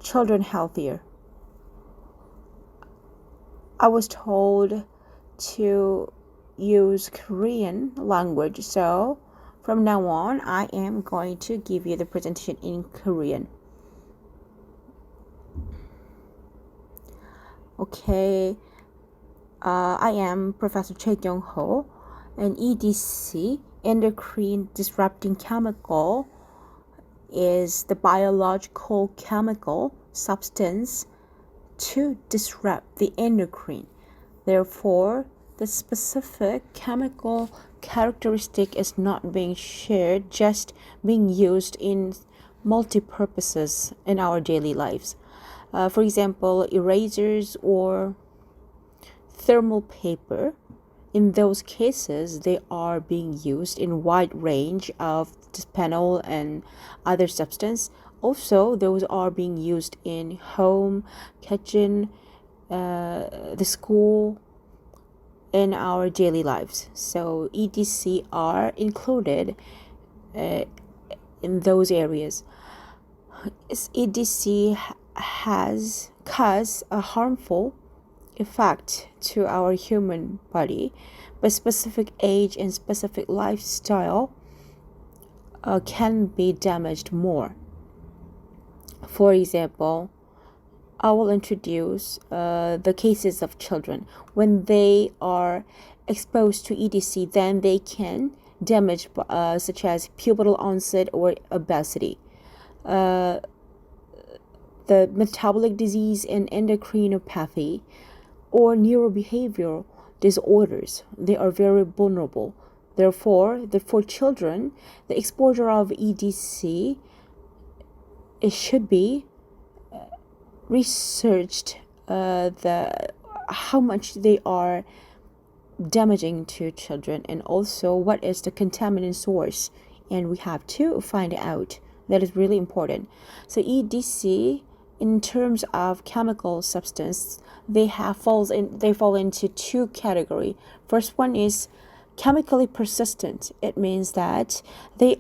children healthier. I was told to use Korean language, so from now on I am going to give you the presentation in Korean. Okay, I am Professor Choi Kyung-ho, and EDC, endocrine disrupting chemical, is the biological chemical substance to disrupt the endocrine. Therefore, the specific chemical characteristic is not being shared, just being used in multi-purposes in our daily lives. For example, erasers or thermal paper. In those cases, they are being used in wide range of bisphenol and other substance. Also, those are being used in home, kitchen, the school, in our daily lives. So EDC are included in those areas. EDC has caused a harmful effect to our human body, but specific age and specific lifestyle can be damaged more. For example, I will introduce the cases of children. When they are exposed to EDC, then they can damage such as pubertal onset or obesity. The metabolic disease and endocrinopathy or neurobehavioral disorders, they are very vulnerable. Therefore, for children, the exposure of EDC, it should be researched how much they are damaging to children, and also what is the contaminant source, and we have to find out. That is really important. So EDC, in terms of chemical substance, they fall into two categories. First one is chemically persistent. It means that they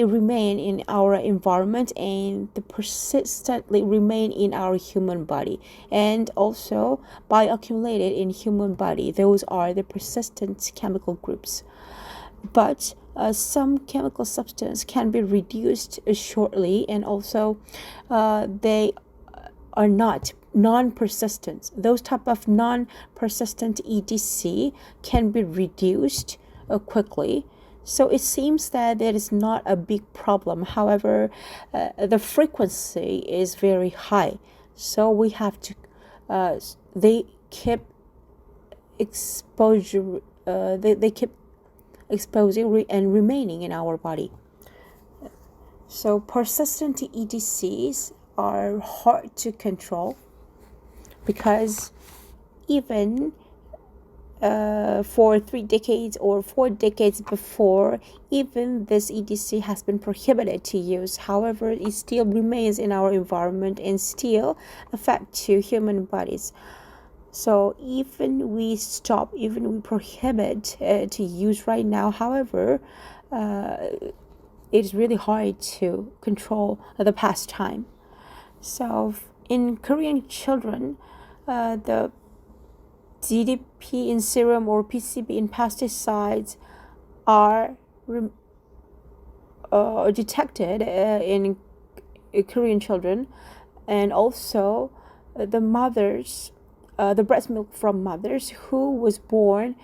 remain in our environment and they persistently remain in our human body, and also bioaccumulated in human body. Those are the persistent chemical groups. But some chemical substance can be reduced shortly, and also they are not non-persistent. Those type of non-persistent EDC can be reduced quickly. So it seems that it is not a big problem. However, the frequency is very high. So we have to, they keep exposure, they keep exposing and remaining in our body. So persistent EDCs are hard to control, because even for 3 decades or 4 decades before, even this EDC has been prohibited to use. However, it still remains in our environment and still affect to human bodies. So even we prohibit to use right now, however, it's really hard to control the pastime. So in Korean children, the GDP in serum or PCB in pesticides are detected in Korean children, and also the mothers, the breast milk from mothers who was born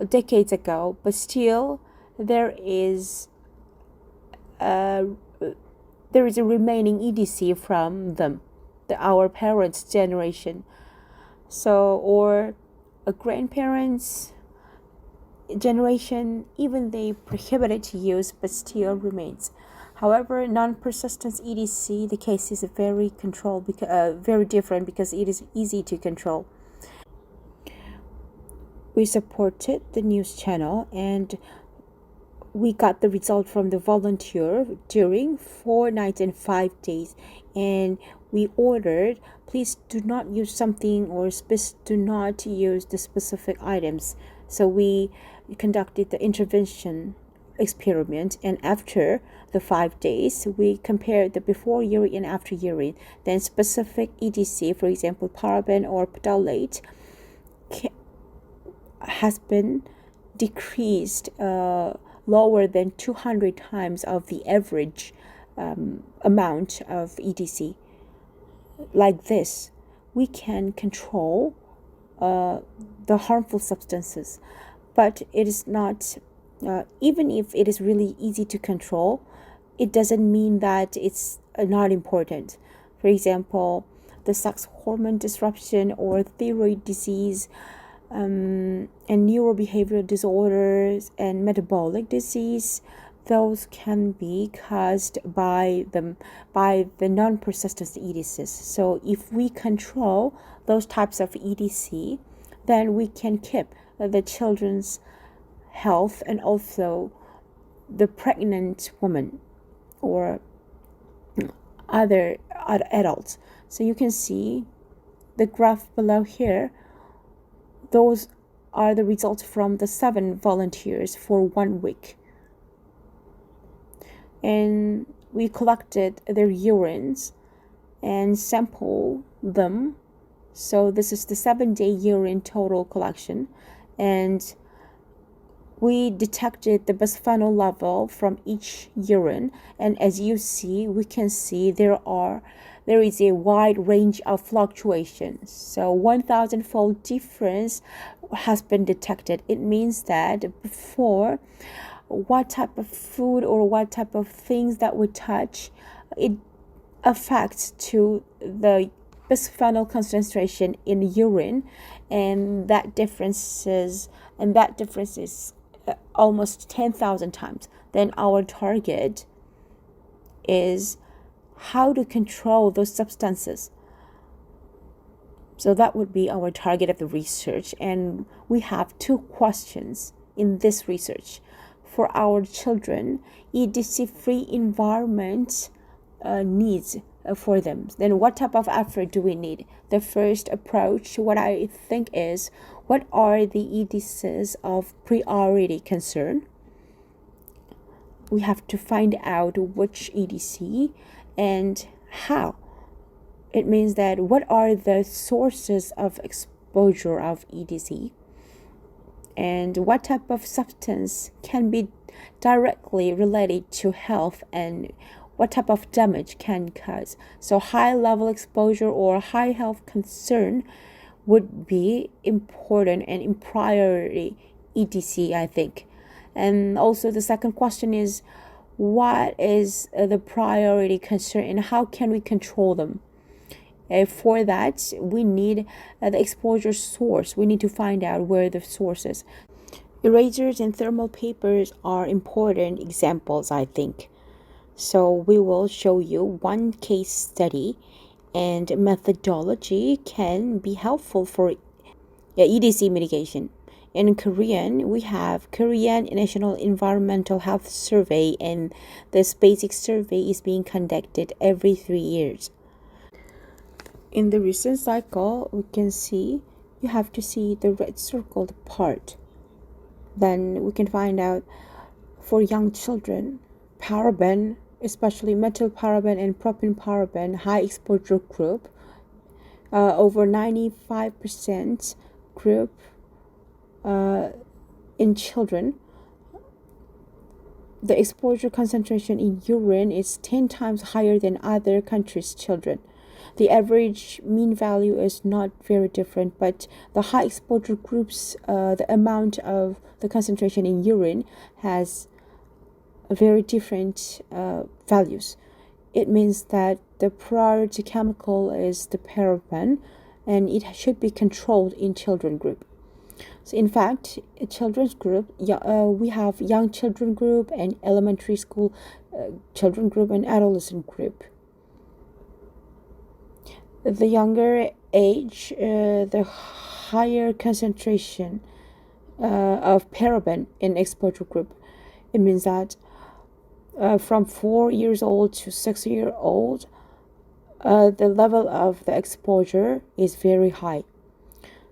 decades ago, but still there is a remaining EDC from them, our parents' generation. So, or a grandparents' generation, even they prohibited to use, but still remains. However, non-persistent EDC, the case is very very different, because it is easy to control. We supported the news channel, and we got the result from the volunteer during 4 nights and 5 days, and we ordered, please do not use something, or do not use the specific items. So we conducted the intervention experiment, and after the 5 days, we compared the before urine and after urine. Then specific EDC, for example, paraben or phthalate, has been decreased lower than 200 times of the average amount of EDC. Like this, we can control the harmful substances, but it is not, even if it is really easy to control, it doesn't mean that it's not important. For example, the sex hormone disruption or thyroid disease, and neurobehavioral disorders and metabolic disease, those can be caused by the non-persistent EDCs. So if we control those types of EDC, then we can keep the children's health and also the pregnant woman or other adults. So you can see the graph below here. Those are the results from the 7 volunteers for 1 week. And we collected their urines and sampled them. So this is the 7-day urine total collection. And we detected the bisphenol level from each urine. And as you see, we can see there is a wide range of fluctuations. So 1,000-fold difference has been detected. It means that before, what type of food or what type of things that we touch, it affects to the bisphenol concentration in urine, and that difference is almost 10,000 times. Then our target is how to control those substances. So that would be our target of the research, and we have 2 questions in this research. For our children, EDC free environment needs for them. Then what type of effort do we need? The first approach, what I think is, what are the EDCs of priority concern? We have to find out which EDC and how. It means that what are the sources of exposure of EDC, and what type of substance can be directly related to health, and what type of damage can cause. So high level exposure or high health concern would be important and in priority EDC, I think. And also the second question is, what is the priority concern and how can we control them? For that, we need the exposure source. We need to find out where the source is. Erasers and thermal papers are important examples, I think. So we will show you one case study, and methodology can be helpful for EDC mitigation. In Korean, we have Korean National Environmental Health Survey, and this basic survey is being conducted every 3 years. In the recent cycle, we can see, you have to see the red circled part. Then we can find out for young children, paraben, especially methylparaben and propylparaben, high exposure group, over 95% group in children. The exposure concentration in urine is 10 times higher than other countries' children. The average mean value is not very different, but the high exposure groups, the amount of the concentration in urine has very different values. It means that the priority chemical is the paraben, and it should be controlled in children group. So in fact, a children's group, we have young children group and elementary school children group and adolescent group. The younger age, the higher concentration of paraben in exposure group. It means that from 4 years old to 6 years old, the level of the exposure is very high.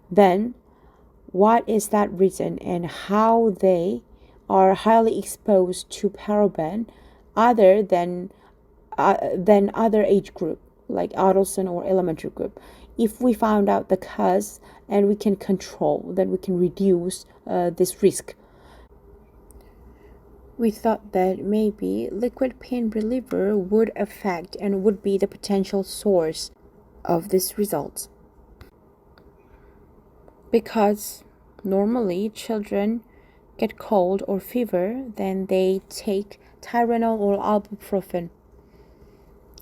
Then, what is that reason and how they are highly exposed to paraben other than other age group, like adolescent or elementary group? If we found out the cause and we can control, then we can reduce this risk. We thought that maybe liquid pain reliever would affect and would be the potential source of this result. Because normally children get cold or fever, then they take Tylenol or ibuprofen.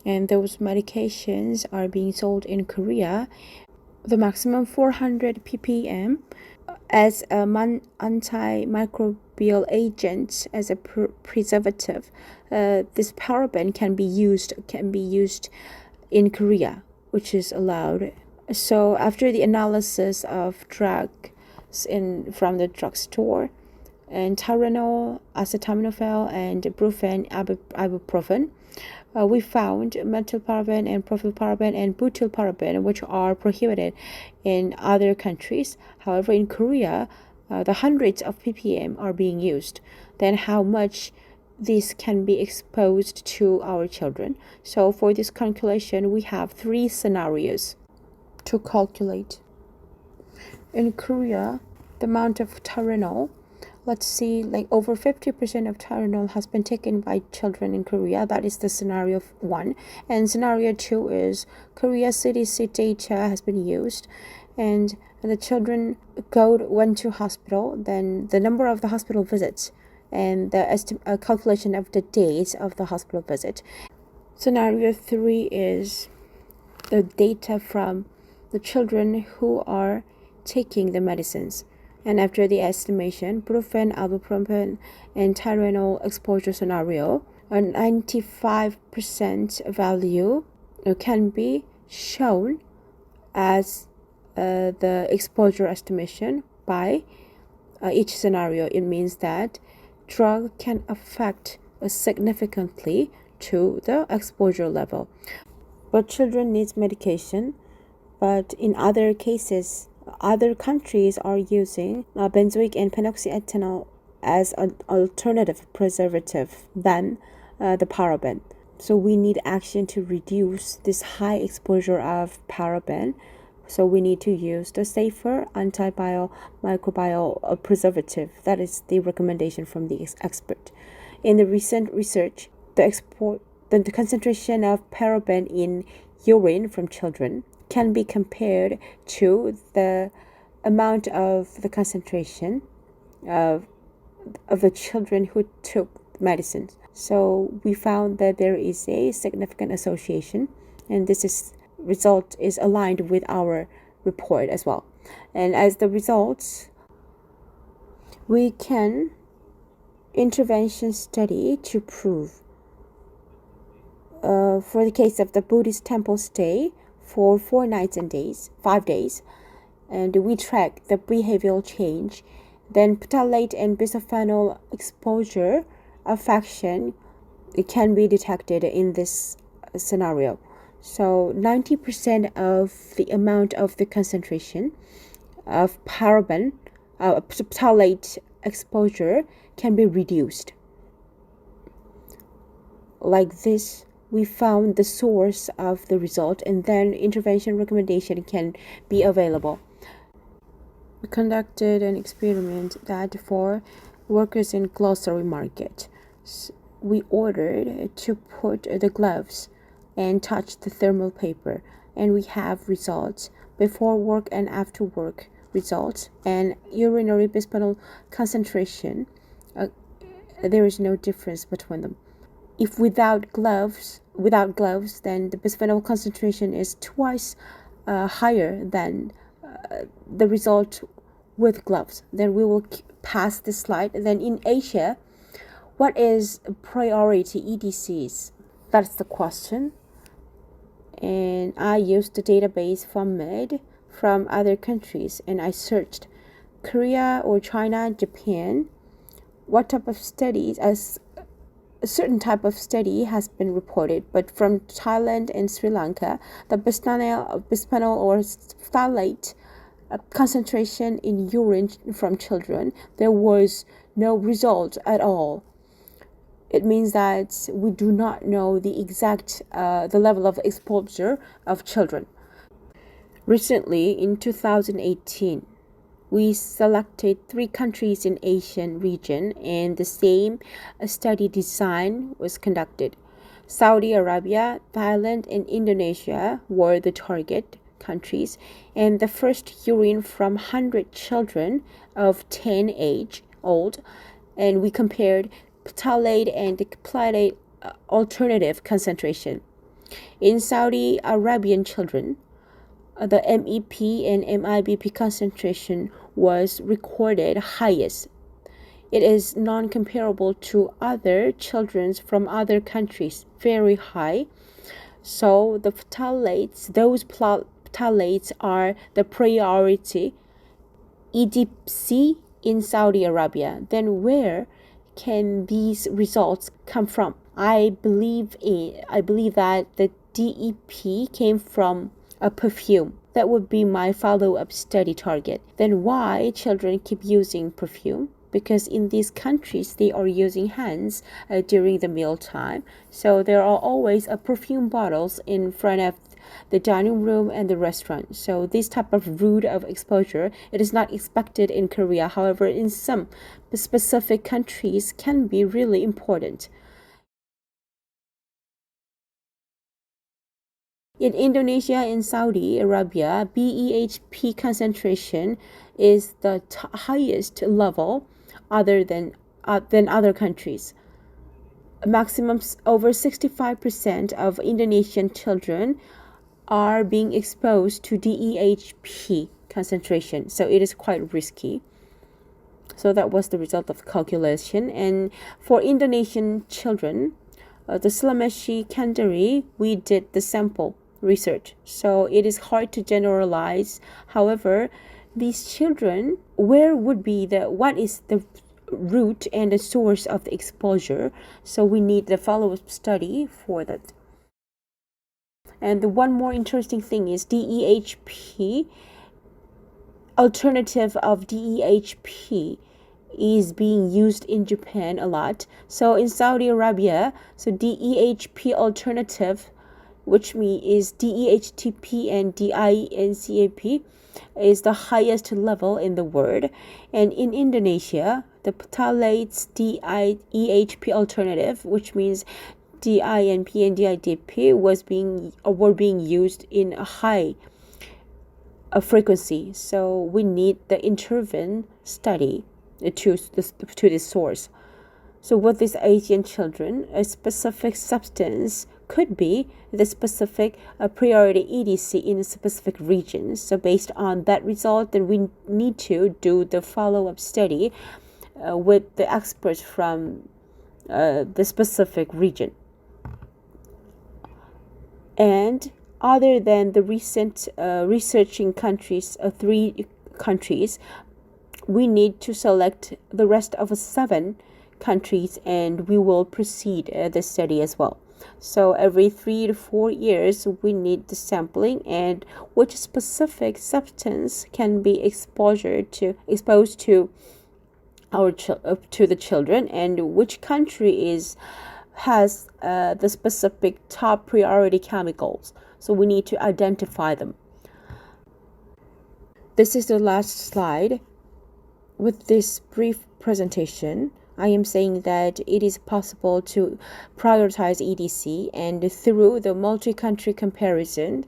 And those medications are being sold in Korea. The maximum 400 ppm as an antimicrobial agent, as a preservative. This paraben can be used in Korea, which is allowed. So after the analysis of drugs from the drugstore, and Tylenol, acetaminophen, and brufen, ibuprofen, we found methylparaben and propylparaben and butylparaben, which are prohibited in other countries. However, in Korea, the hundreds of ppm are being used. Then how much this can be exposed to our children? So for this calculation, we have 3 scenarios to calculate. In Korea, the amount of Tylenol, let's see, like over 50% of Tylenol has been taken by children in Korea. That is the scenario 1. And scenario 2 is Korea CDC data has been used, and the children went to hospital. Then the number of the hospital visits and the calculation of the days of the hospital visit. Scenario 3 is the data from the children who are taking the medicines. And after the estimation, brufen, ibuprofen, and Tylenol exposure scenario, a 95% value can be shown as the exposure estimation by each scenario. It means that drug can affect significantly to the exposure level. But children need medication, but in other cases, other countries are using benzoic and phenoxyethanol as an alternative preservative than the paraben. So we need action to reduce this high exposure of paraben. So we need to use the safer antimicrobial preservative. That is the recommendation from the expert. In the recent research, the concentration of paraben in urine from children can be compared to the amount of the concentration of the children who took medicines. So we found that there is a significant association, and result is aligned with our report as well. And as the results, we can intervention study to prove for the case of the Buddhist temple stay for 5 days, and we track the behavioral change, then phthalate and bisphenol exposure affection can be detected in this scenario. So 90% of the amount of the concentration of paraben, phthalate exposure can be reduced. Like this, we found the source of the result, and then intervention recommendation can be available. We conducted an experiment that for workers in grocery market, we ordered to put the gloves and touch the thermal paper, and we have results before work and after work results, and urinary bisphenol concentration. There is no difference between them. If without gloves, then the bisphenol concentration is twice higher than the result with gloves. Then we will pass this slide. Then in Asia, what is priority EDCs? That's the question. And I used the database from MED from other countries, and I searched Korea or China, Japan, what type of studies, as a certain type of study has been reported, but from Thailand and Sri Lanka, the bisphenol or phthalate concentration in urine from children, there was no result at all. It means that we do not know the exact the level of exposure of children. Recently, in 2018, we selected 3 countries in Asian region, and the same study design was conducted. Saudi Arabia, Thailand, and Indonesia were the target countries, and the first urine from 100 children of 10 age old, and we compared phthalate and phthalate alternative concentration. In Saudi Arabian children, the MEP and MIBP concentration was recorded highest. It is non-comparable to other children from other countries, very high. So the phthalates, those phthalates are the priority EDC in Saudi Arabia. Then where can these results come from? I believe that the DEP came from a perfume. That would be my follow-up study target. Then why children keep using perfume? Because in these countries, they are using hands during the meal time. So there are always perfume bottles in front of the dining room and the restaurant. So this type of route of exposure, it is not expected in Korea. However, in some specific countries can be really important. In Indonesia and Saudi Arabia, BEHP concentration is the highest level other than other countries. Maximum over 65% of Indonesian children are being exposed to DEHP concentration. So it is quite risky. So that was the result of the calculation. And for Indonesian children, the Sulawesi Kendari, we did the sample research. So it is hard to generalize. However, these children, what is the root and the source of the exposure? So we need the follow-up study for that. And the one more interesting thing is DEHP, alternative of DEHP is being used in Japan a lot. So in Saudi Arabia, so DEHP alternative, which means is DEHTP and DINCAP, is the highest level in the world. And in Indonesia, the phthalates DIEHP alternative, which means DINP and DIDP, were being used in a high frequency. So we need the intervene study to this source. So with these Asian children, a specific substance could be the specific priority EDC in a specific region. So based on that result, then we need to do the follow-up study with the experts from the specific region. And other than the recent researching countries, 3 countries, we need to select the rest of 7 countries, and we will proceed the study as well. So every 3 to 4 years, we need the sampling and which specific substance can be exposed to the children, and which country has the specific top priority chemicals. So we need to identify them. This is the last slide. With this brief presentation, I am saying that it is possible to prioritize EDC, and through the multi-country comparison,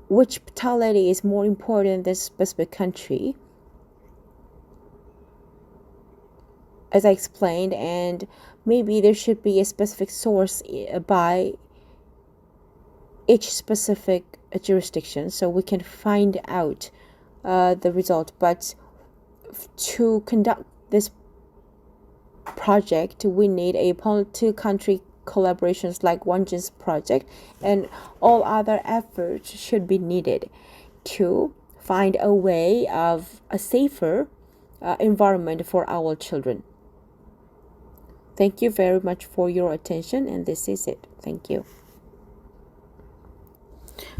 which phthalate is more important than specific country, as I explained, and maybe there should be a specific source by each specific jurisdiction, so we can find out the result. But to conduct this project, we need a multi-country collaborations like Wojin's project, and all other efforts should be needed to find a way of a safer environment for our children. Thank you very much for your attention, and this is it. Thank you.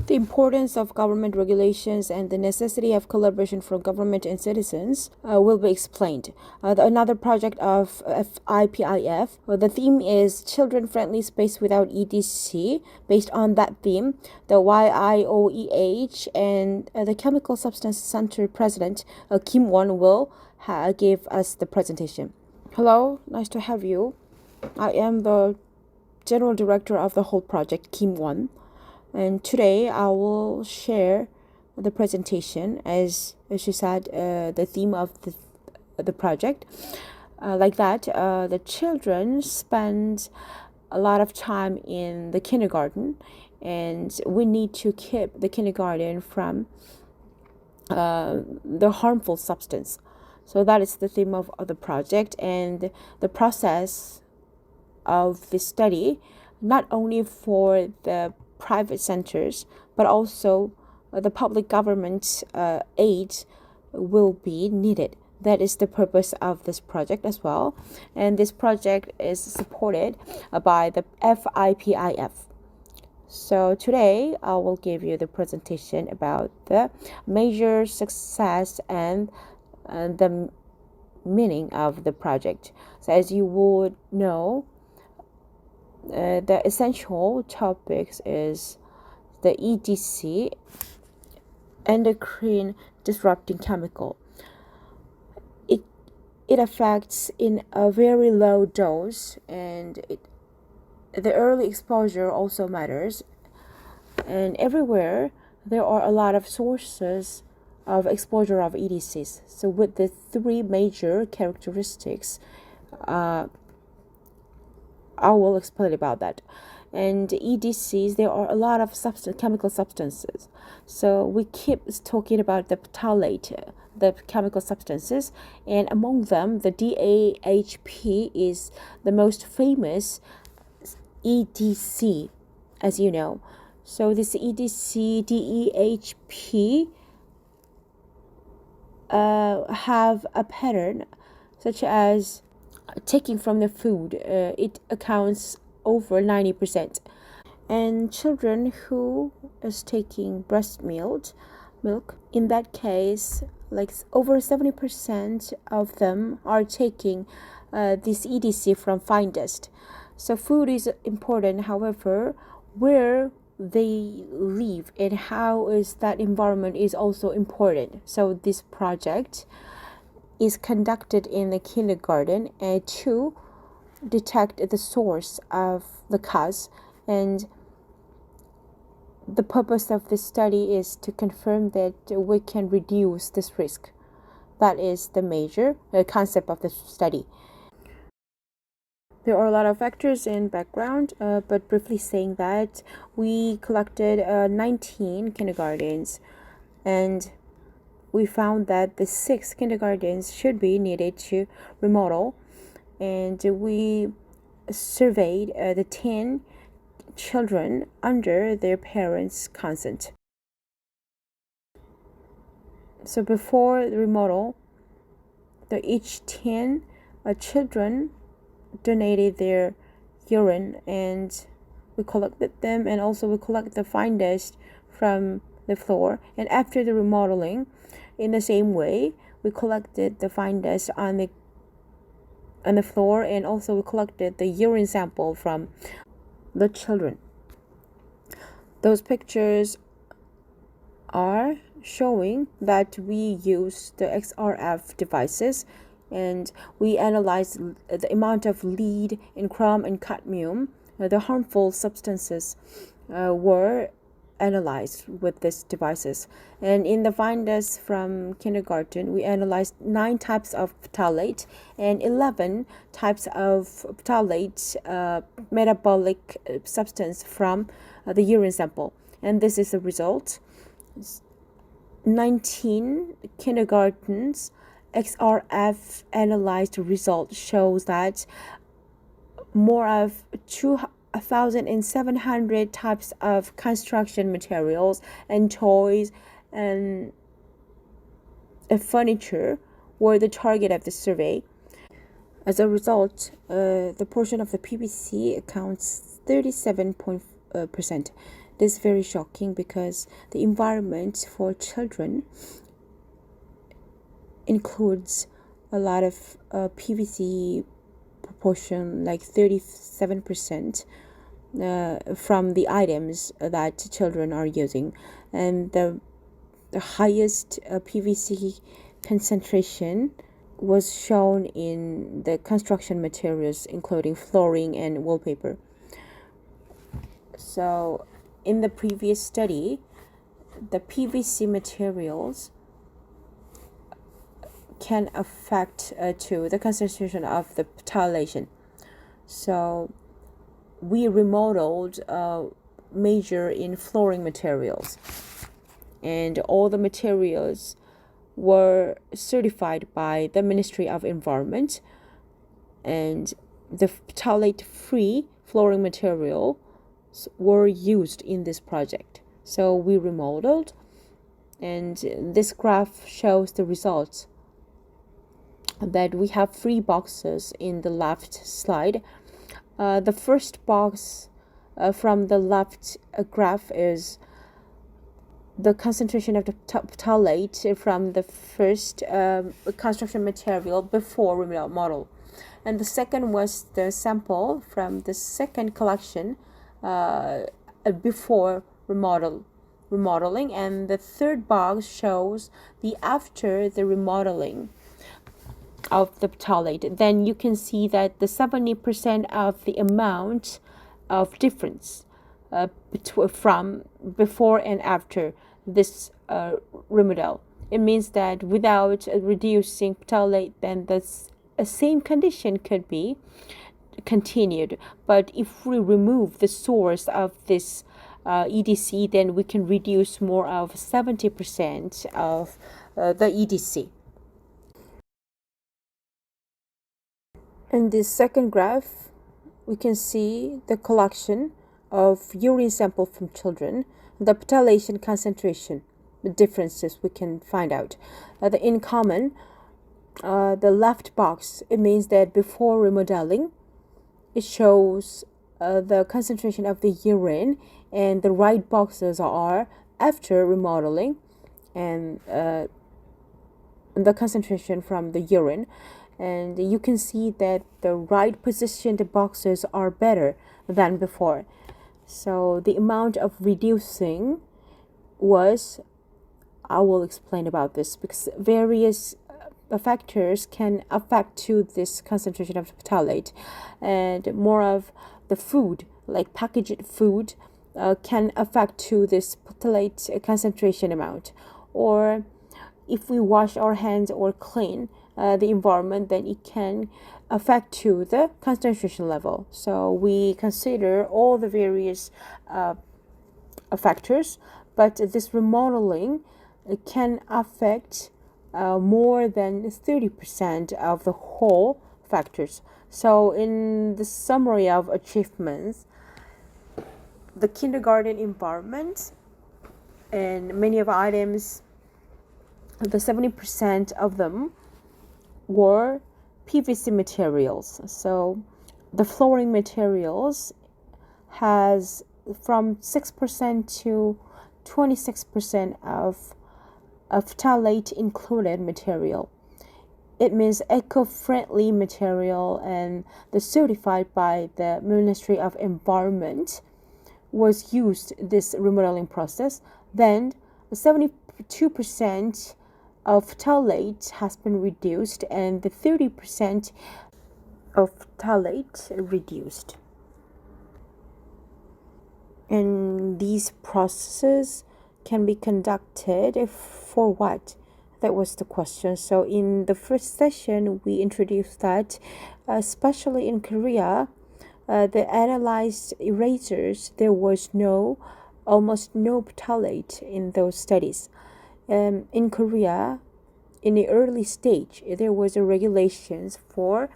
The importance of government regulations and the necessity of collaboration from government and citizens will be explained. Another project of FIPIF, the theme is Children-Friendly Space Without EDC. Based on that theme, the YIOEH and the Chemical Substance Center President Kim Won will give us the presentation. Hello, nice to have you. I am the General Director of the whole project, Kim Won. And today I will share the presentation, as she said, the theme of the project. The children spend a lot of time in the kindergarten, and we need to keep the kindergarten from the harmful substance. So that is the theme of the project, and the process of the study, not only for the private centers, but also the public government aid will be needed. That is the purpose of this project as well. And this project is supported by the FIPIF. So today I will give you the presentation about the major success and the meaning of the project. So as you would know, the essential topics is the EDC, endocrine disrupting chemical. It affects in a very low dose, and the early exposure also matters. And everywhere there are a lot of sources of exposure of EDCs. So with the 3 major characteristics, I will explain about that. And EDCs, there are a lot of chemical substances. So we keep talking about the phthalate, the chemical substances, and among them, the DAHP is the most famous EDC, as you know. So this EDC, DEHP have a pattern such as taking from the food. It accounts over 90%. And children who is taking breast milk, in that case, like over 70% of them are taking this EDC from fine dust. So food is important. However, where they live and how is that environment is also important. So this project is conducted in the kindergarten to detect the source of the cause, and the purpose of this study is to confirm that we can reduce this risk. That is the major concept of the study. There are a lot of factors in background, but briefly saying that we collected 19 kindergartens, and we found that the 6 kindergartens should be needed to remodel, and we surveyed the 10 children under their parents' consent. So before the remodel, each 10 children donated their urine, and we collected them, and also we collect the fine dust from the floor. And after the remodeling, in the same way, we collected the fine dust on the floor, and also we collected the urine sample from the children. Those pictures are showing that we use the XRF devices, and we analyzed the amount of lead and chrom and cadmium. The harmful substances were analyzed with these devices. And in the fine dust from kindergarten, we analyzed 9 types of phthalate and 11 types of phthalate metabolic substance from the urine sample. And this is the result. 19 kindergartens XRF analyzed result shows that more of 2,700 types of construction materials and toys and furniture were the target of the survey. As a result, the portion of the PVC accounts 37%. This is very shocking because the environment for children includes a lot of PVC proportion, like 37% from the items that children are using. And the highest PVC concentration was shown in the construction materials, including flooring and wallpaper. So in the previous study, the PVC materials can affect to the concentration of the phthalate. So we remodeled major in flooring materials, and all the materials were certified by the Ministry of Environment, and the phthalate-free flooring materials were used in this project. So we remodeled, and this graph shows the results that we have 3 boxes in the left slide. The first box from the left graph is the concentration of the phthalate from the first construction material before remodel, and the second was the sample from the second collection before remodeling, and the third box shows the after the remodeling of the phthalate. Then you can see that the 70% of the amount of difference from before and after this remodel. It means that without reducing phthalate, then the same condition could be continued. But if we remove the source of this EDC, then we can reduce more of 70% of the EDC. In this second graph, we can see the collection of urine sample from children, the phthalate concentration, the differences we can find out. In common, the left box, it means that before remodeling, it shows the concentration of the urine, and the right boxes are after remodeling, and the concentration from the urine. And you can see that the right positioned boxes are better than before. So the amount of reducing was, I will explain about this, because various factors can affect to this concentration of phthalate, and more of the food, like packaged food, can affect to this phthalate concentration amount. Or if we wash our hands or clean the environment, then it can affect to the concentration level. So we consider all the various factors, but this remodeling can affect more than 30% of the whole factors. So in the summary of achievements, the kindergarten environment and many of items, the 70% of them were PVC materials. So the flooring materials has from 6% to 26% of phthalate included material. It means eco-friendly material, and the certified by the Ministry of Environment was used this remodeling process. Then 72% of phthalate has been reduced, and the 30% of phthalate reduced. And these processes can be conducted for what? That was the question. So in the first session, we introduced that, especially in Korea, the analyzed erasers, there was almost no phthalate in those studies. In Korea, in the early stage, there was a regulations for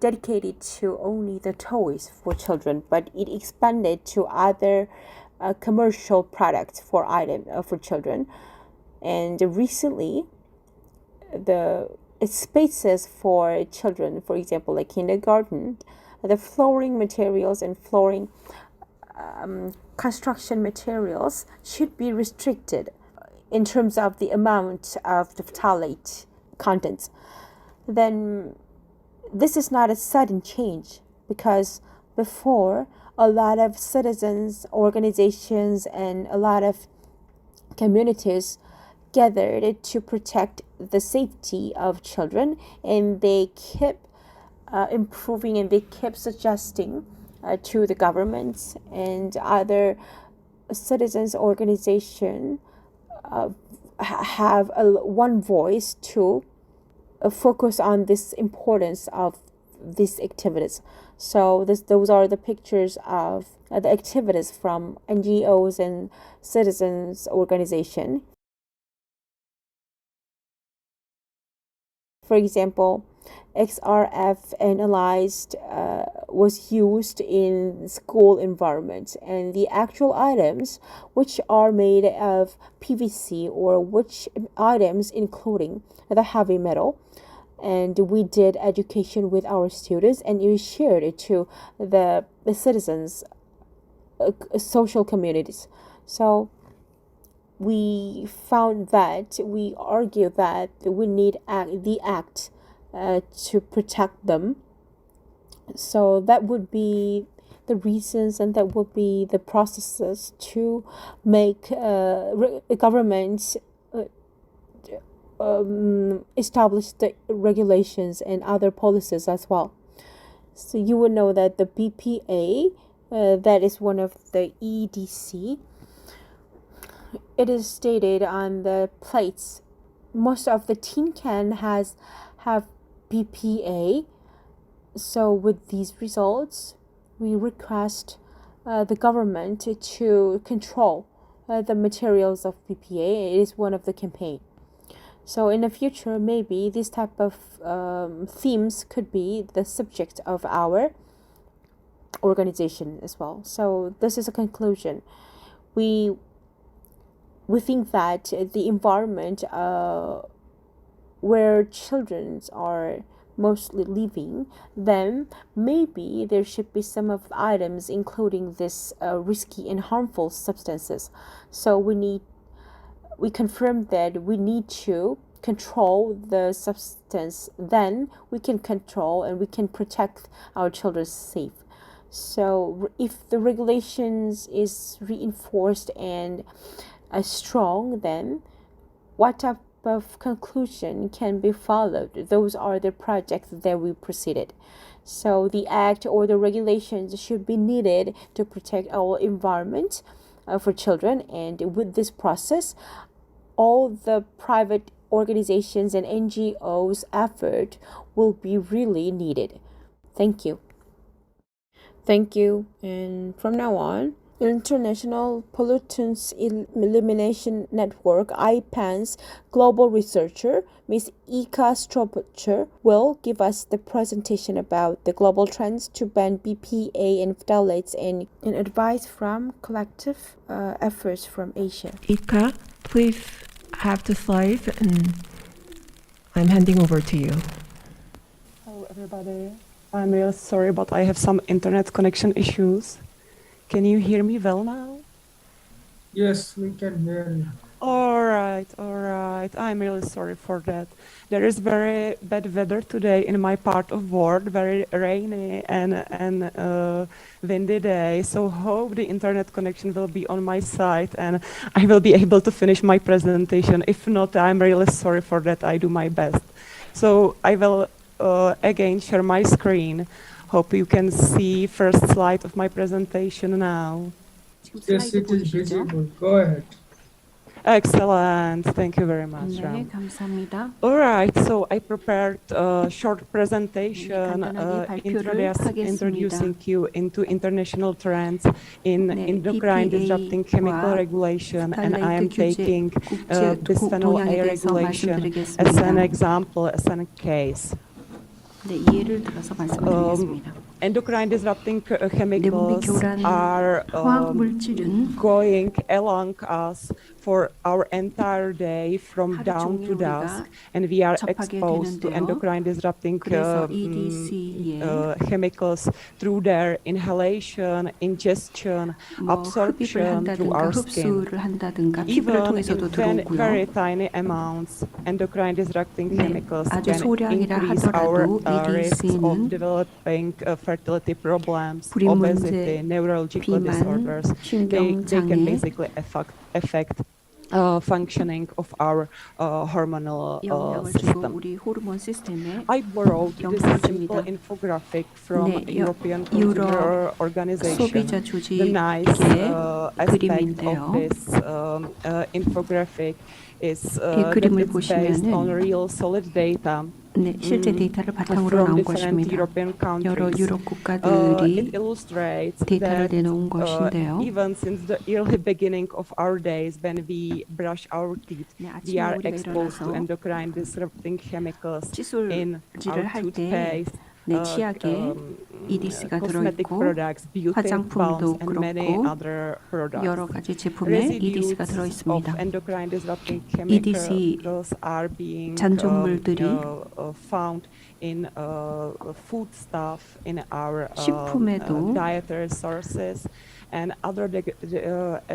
dedicated to only the toys for children, but it expanded to other commercial products for children. And recently, the spaces for children, for example, like kindergarten, the flooring materials and flooring construction materials should be restricted in terms of the amount of the phthalate contents. Then this is not a sudden change, because before, a lot of citizens, organizations, and a lot of communities gathered to protect the safety of children, and they kept improving, and they kept suggesting to the governments and other citizens organization have one voice to focus on this importance of these activities. So those are the pictures of the activities from NGOs and citizens organization. For example, XRF analyzed was used in school environment, and the actual items which are made of PVC, or which items including the heavy metal. And we did education with our students, and we shared it to the citizens, social communities. So we found that, we argue that we need the act to protect them. So that would be the reasons, and that would be the processes to make governments establish the regulations and other policies as well. So you would know that the BPA, that is one of the EDC, it is stated on the plates. Most of the tin can have BPA. So with these results, we request the government to control the materials of BPA. It is one of the campaign. So in the future, maybe this type of themes could be the subject of our organization as well. So this is a conclusion. We think that the environment where children are mostly living, then maybe there should be some of the items including this risky and harmful substances. So we confirm that we need to control the substance, then we can control and we can protect our children safe. So if the regulations is reinforced and strong, then what type of conclusion can be followed? Those are the projects that we proceeded. So the act or the regulations should be needed to protect our environment for children, and with this process, all the private organizations and NGOs' effort will be really needed. Thank you. Thank you. And from now on, International Pollutants Elimination Network (IPAN's) global researcher, Ms. Ika Stropocher, will give us the presentation about the global trends to ban BPA and phthalates and advice from collective efforts from Asia. Ika, please have the slides, and I'm handing over to you. Hello, everybody. I'm really sorry, but I have some internet connection issues. Can you hear me well now? Yes, we can hear you. All right. I'm really sorry for that. There is very bad weather today in my part of world, very rainy and windy day. So hope the internet connection will be on my side and I will be able to finish my presentation. If not, I'm really sorry for that. I do my best. So I will again share my screen. Hope you can see first slide of my presentation now. Yes, it is visible. Go ahead. Excellent. Thank you very much, Ram. 감사합니다. All right, so I prepared a short presentation introducing you into international trends in endocrine disrupting chemical regulation, and I am taking bisphenol A regulation as an example, as a case. 예를 들어서 말씀드리겠습니다. Endocrine disrupting chemicals are going along us for our entire day from dawn to dusk, and we are exposed to endocrine disrupting chemicals through their inhalation, ingestion, absorption through our skin. Even in very tiny amounts, endocrine disrupting chemicals can increase our risks of developing fertility problems, obesity, neurological disorders. They can basically affect functioning of our hormonal system. I borrowed this simple infographic from European Consumer Organization. The nice aspect of this infographic is that it's based on real solid data 실제 데이터를 바탕으로 나온 것입니다. 여러 유럽 국가들이 데이터를 내놓은 것인데요. Even since the early beginning of our days, when we brush our teeth, we are exposed to endocrine disrupting chemicals in our toothpaste. 치약에 EDC가 들어있고 화장품도 그렇고 여러 가지 제품에 EDC가 들어있습니다. EDC 잔존물들이 식품에도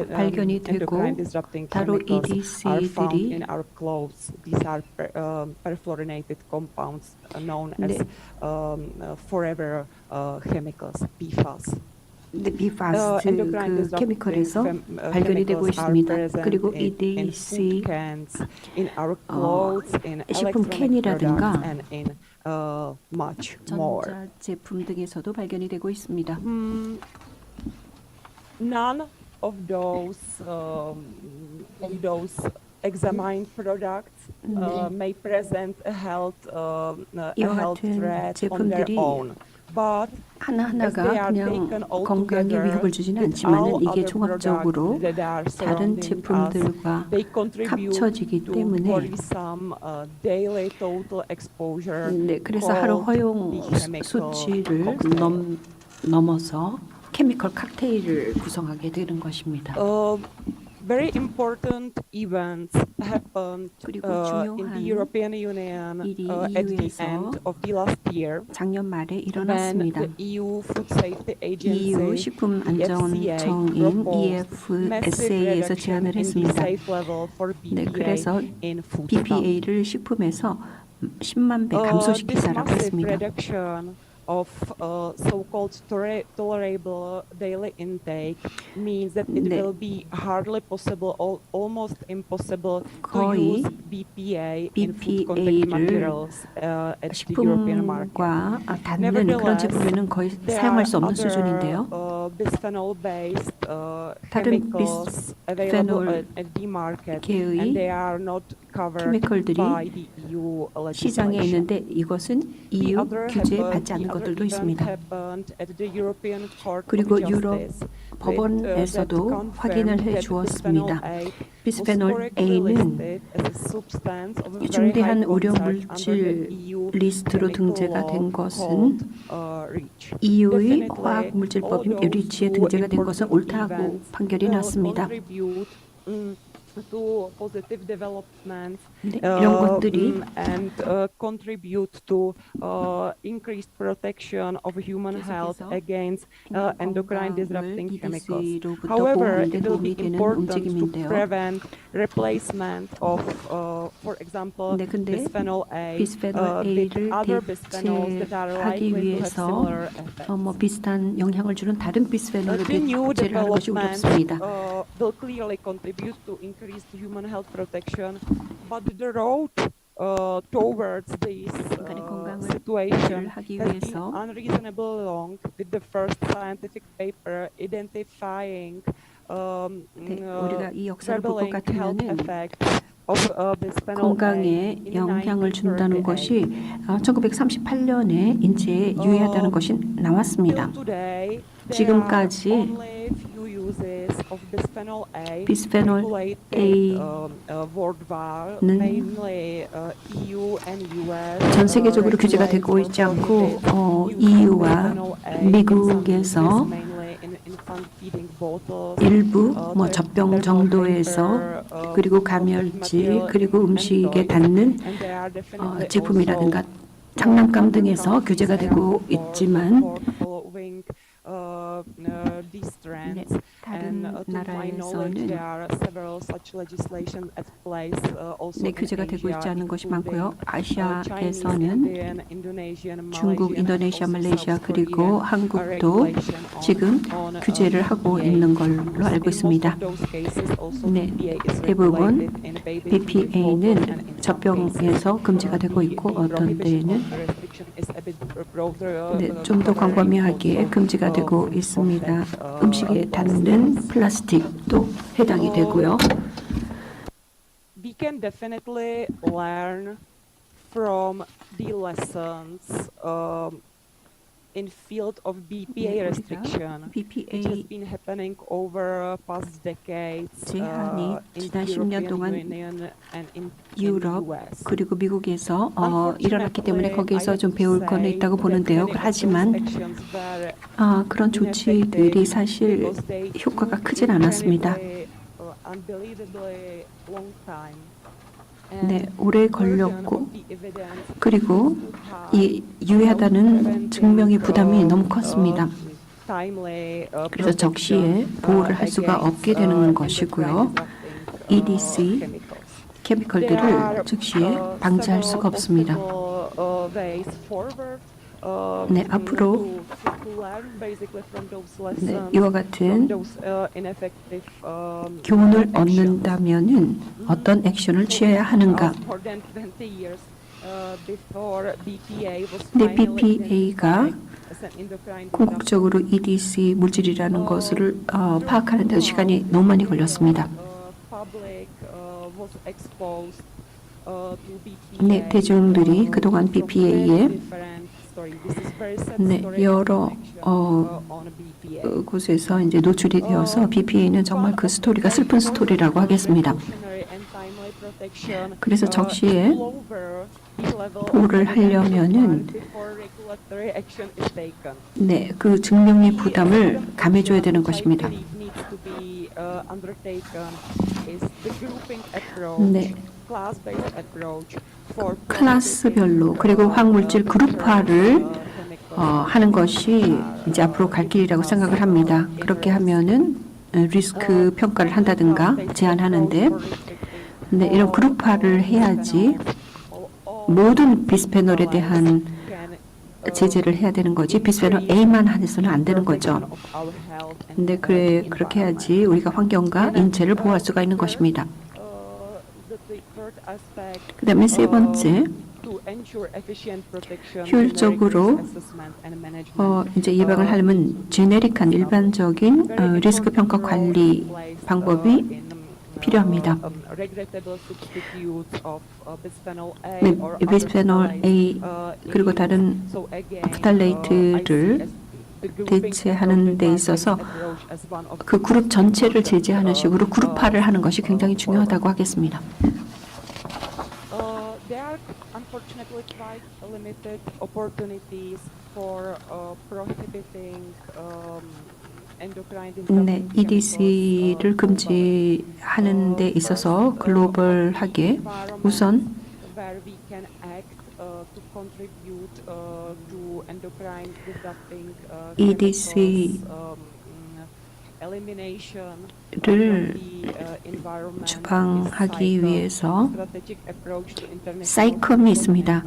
발견이 되고 다로 EDC들이 forever chemicals, PFAS. BPAS 그 케미컬에서 발견이 되고 있습니다. 그리고 EDC 식품 캔이라든가 전자 제품 등에서도 발견이 되고 있습니다. None of those examined products may present a health threat on their own. But 하나하나가 그냥 건강에 위협을 주지는 않지만 이게 종합적으로 다른 제품들과 합쳐지기 때문에 그래서 하루 허용 수치를 넘어서 케미컬 칵테일을 구성하게 되는 것입니다. Very important events happened 그리고 in the 중요한 European Union 일이 at the EU에서 end of the last year 작년 말에 when 일어났습니다. the EU Food Safety EU Agency 식품안전청인 EFSA에서 제안을 했습니다. 네, 그래서 BPA를 식품에서 10만 배 감소시키자라고 했습니다. Of so-called tolerable daily intake means that it will be hardly possible, almost impossible to use BPA in food contact materials at the European market. 식품과 닿는 그런 제품에는 거의 사용할 수 없는 수준인데요. Bisphenol-based 다른 chemicals available at the market, and they are not covered by the EU legislation. 시장에 있는데 이것은 EU 규제에 받지 않는 것들도 있습니다. 그리고 유럽 법원에서도 확인을 해 주었습니다. 비스페놀 A는 중대한 우려 물질 리스트로 등재가 된 것은 EU의 화학 물질법인 리치에 등재가 된 것은 옳다고 판결이 났습니다. To positive development 이런 것들이 and contribute to increased protection of human health against endocrine disrupting chemicals. However, it will be important to prevent replacement of, for example, bisphenol A with other bisphenols that are likely to have similar effects. 비슷한 영향을 주는 다른 비스페놀에 The new 대체를 하는 것이 어렵습니다. development will clearly contribute to increased human health protection, but the road towards this situation has been unreasonably long, with the first scientific paper identifying troubling health effects of bisphenol 건강에 A 영향을 준다는 것이 1938년에 인체에 유해하다는 것이 나왔습니다. 지금까지 비스페놀 A는 전 세계적으로 규제가 되고 있지 않고 EU와 미국에서 일부 젖병 정도에서 그리고 감열질 그리고 음식에 닿는 제품이라든가 장난감 등에서 규제가 되고 있지만 다른 나라에서는 규제가 되고 있지 않은 것이 많고요. 아시아에서는 중국, 인도네시아, 말레이시아 그리고 한국도 지금 규제를 하고 있는 걸로 알고 있습니다. 대부분 BPA는 젖병에서 금지가 되고 있고 어떤 때에는 좀 더 광범위하게 금지가 되고 있습니다. 음식에 닿는 플라스틱도 해당이 되고요. We can definitely learn from the lessons in field of BPA restriction, which has been happening over past decades 제한이 in 지난 the 10년 European 동안 Union and in 유럽 US. 그리고 미국에서 일어났기 때문에 거기에서 좀 배울 거는 있다고 보는데요. 하지만 그런 조치들이 사실 효과가 크진 않았습니다. 오래 걸렸고 그리고 이 유해하다는 증명의 부담이 너무 컸습니다. 그래서 적시에 보호를 할 수가 없게 되는 것이고요. EDC 케미컬들을 즉시에 방지할 수가 없습니다. 앞으로 이와 같은 교훈을 얻는다면은 어떤 액션을 취해야 하는가? BPA가 궁극적으로 EDC 물질이라는 것을 파악하는 데 시간이 너무 많이 걸렸습니다. 대중들이 그동안 BPA에 여러 곳에서 이제 노출이 되어서 BPA는 정말 그 스토리가 슬픈 스토리라고 하겠습니다. 그래서 적시에 보호를 하려면은 네, 그 증명의 부담을 감해줘야 되는 것입니다. 네, 클래스별로 그리고 화학물질 그룹화를 하는 것이 이제 앞으로 갈 길이라고 생각을 합니다. 그렇게 하면은 리스크 평가를 한다든가 제한하는데, 네, 이런 그룹화를 해야지 모든 비스페놀에 대한 제재를 해야 되는 거지 비스페놀 A만 해서는 안 되는 거죠. 근데 그렇게 해야지 우리가 환경과 인체를 보호할 수가 있는 것입니다. 그 다음에 세 번째, 효율적으로 이제 예방을 하려면 제네릭한 일반적인 리스크 평가 관리 방법이 필요합니다. 네, 비스페놀 A 그리고 다른 프탈레이트를 대체하는 데 있어서 그 그룹 전체를 제재하는 식으로 그룹화를 하는 것이 굉장히 중요하다고 하겠습니다. Unfortunately, quite limited opportunities for prohibiting endocrine 네, EDC를 금지하는 데 있어서 글로벌하게 우선 EDC를 주방하기 위해서 사이컴이 있습니다.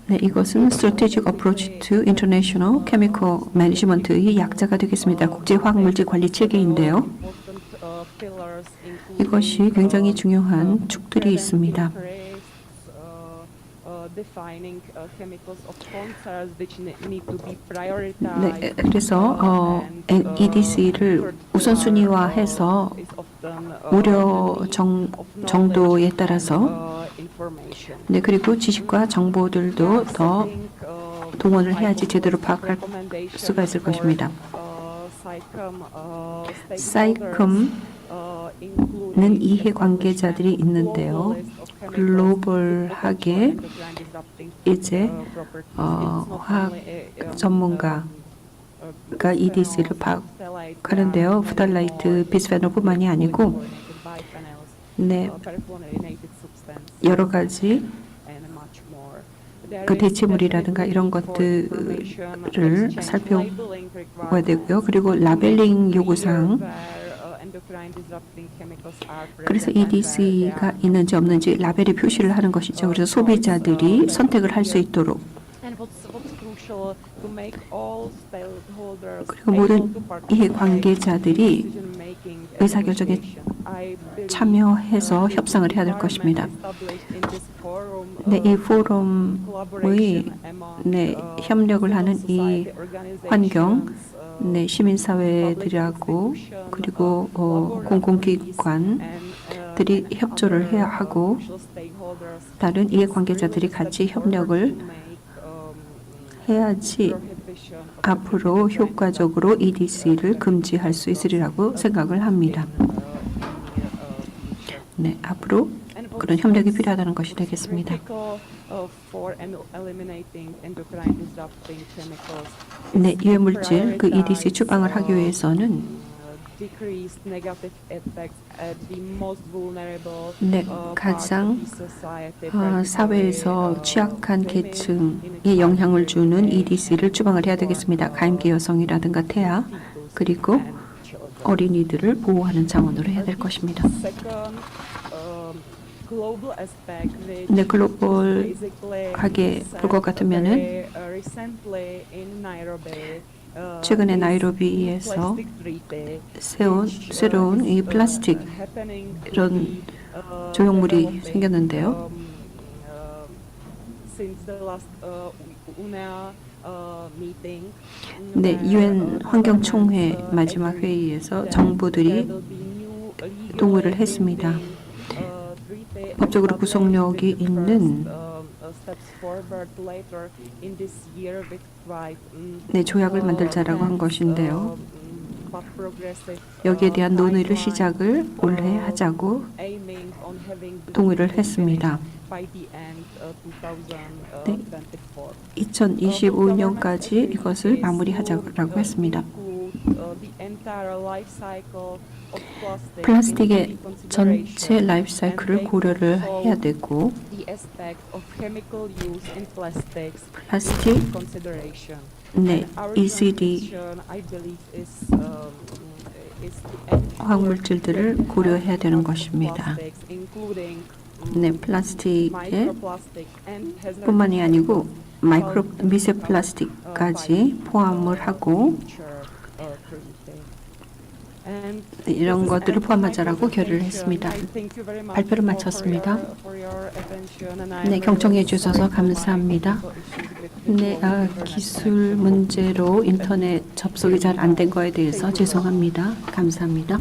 네, 이것은 Strategic Approach to International Chemical Management의 약자가 되겠습니다. 국제화학물질 관리 체계인데요. 이것이 굉장히 중요한 축들이 있습니다. 네, 그래서 EDC를 우선순위화해서 우려 정도에 따라서 네, 그리고 지식과 정보들도 더 동원을 해야지 제대로 파악할 수가 있을 것입니다. 사이컴은 이해관계자들이 있는데요. 글로벌하게 이제 화학 전문가가 EDC를 파악하는데요. 프탈라이트, 비스페놀뿐만이 아니고 네, 여러 가지 그 대체물이라든가 이런 것들을 살펴봐야 되고요. 그리고 라벨링 요구사항, 그래서 EDC가 있는지 없는지 라벨에 표시를 하는 것이죠. 그래서 소비자들이 선택을 할 수 있도록. 그리고 모든 이해관계자들이 의사결정에 참여해서 협상을 해야 될 것입니다. 네, 이 포럼의 협력을 하는 이 환경, 네, 시민사회들하고 그리고 공공기관들이 협조를 해야 하고 다른 이해관계자들이 같이 협력을 해야지 앞으로 효과적으로 EDC를 금지할 수 있으리라고 생각을 합니다. 네, 앞으로 그런 협력이 필요하다는 것이 되겠습니다. 네, 유해물질 그 EDC 추방을 하기 위해서는 네, 가장 사회에서 취약한 계층에 영향을 주는 EDC를 추방을 해야 되겠습니다. 가임기 여성이라든가 태아 그리고 어린이들을 보호하는 차원으로 해야 될 것입니다. 네, 글로벌하게 볼 것 같으면은 최근에 나이로비에서 새로운 이 플라스틱 이런 조형물이 생겼는데요. 네, UN 환경총회 마지막 회의에서 정부들이 동의를 했습니다. 법적으로 구속력이 있는 네, 조약을 만들자라고 한 것인데요. 여기에 대한 논의를 시작을 올해 하자고 동의를 했습니다. 네, 2025년까지 이것을 마무리하자고 했습니다. 플라스틱의 전체 라이프 사이클을 고려를 해야 되고 플라스틱 네, ECD 화학물질들을 고려해야 되는 것입니다. 네, 플라스틱에 뿐만이 아니고 미세 플라스틱까지 포함을 하고 이런 것들을 포함하자라고 결의를 했습니다. 발표를 마쳤습니다. 네, 경청해 주셔서 감사합니다. 네, 기술 문제로 인터넷 접속이 잘 안 된 거에 대해서 죄송합니다. 감사합니다.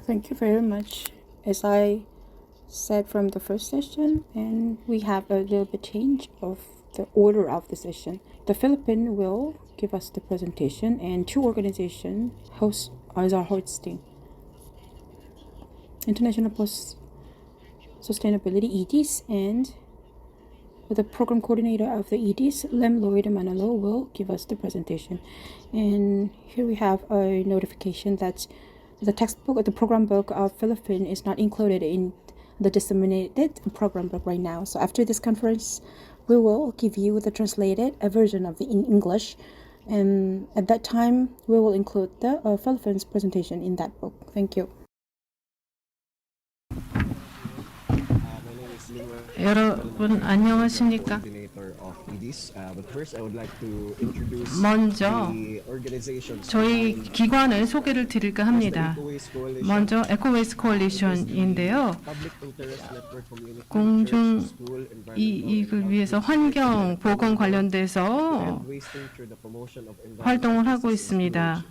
Thank you very much. As I said from the first session, and we have a little bit change of the order of the session. The Philippines will give us the presentation, and two organizations are hosting. International Post Sustainability EDs, and the program coordinator of the EDs, Lem Lloyd Manalo, will give us the presentation. And here we have a notification that the textbook or the program book of Philippines is not included in the disseminated program book right now. So after this conference, we will give you the translated version of the in English, and at that time we will include the Philippines presentation in that book. Thank you. 여러분 안녕하십니까? 먼저 저희 기관을 소개를 드릴까 합니다. 먼저 에코웨이스트 코얼리션인데요. 공중 이익을 위해서 환경 보건 관련돼서 활동을 하고 있습니다.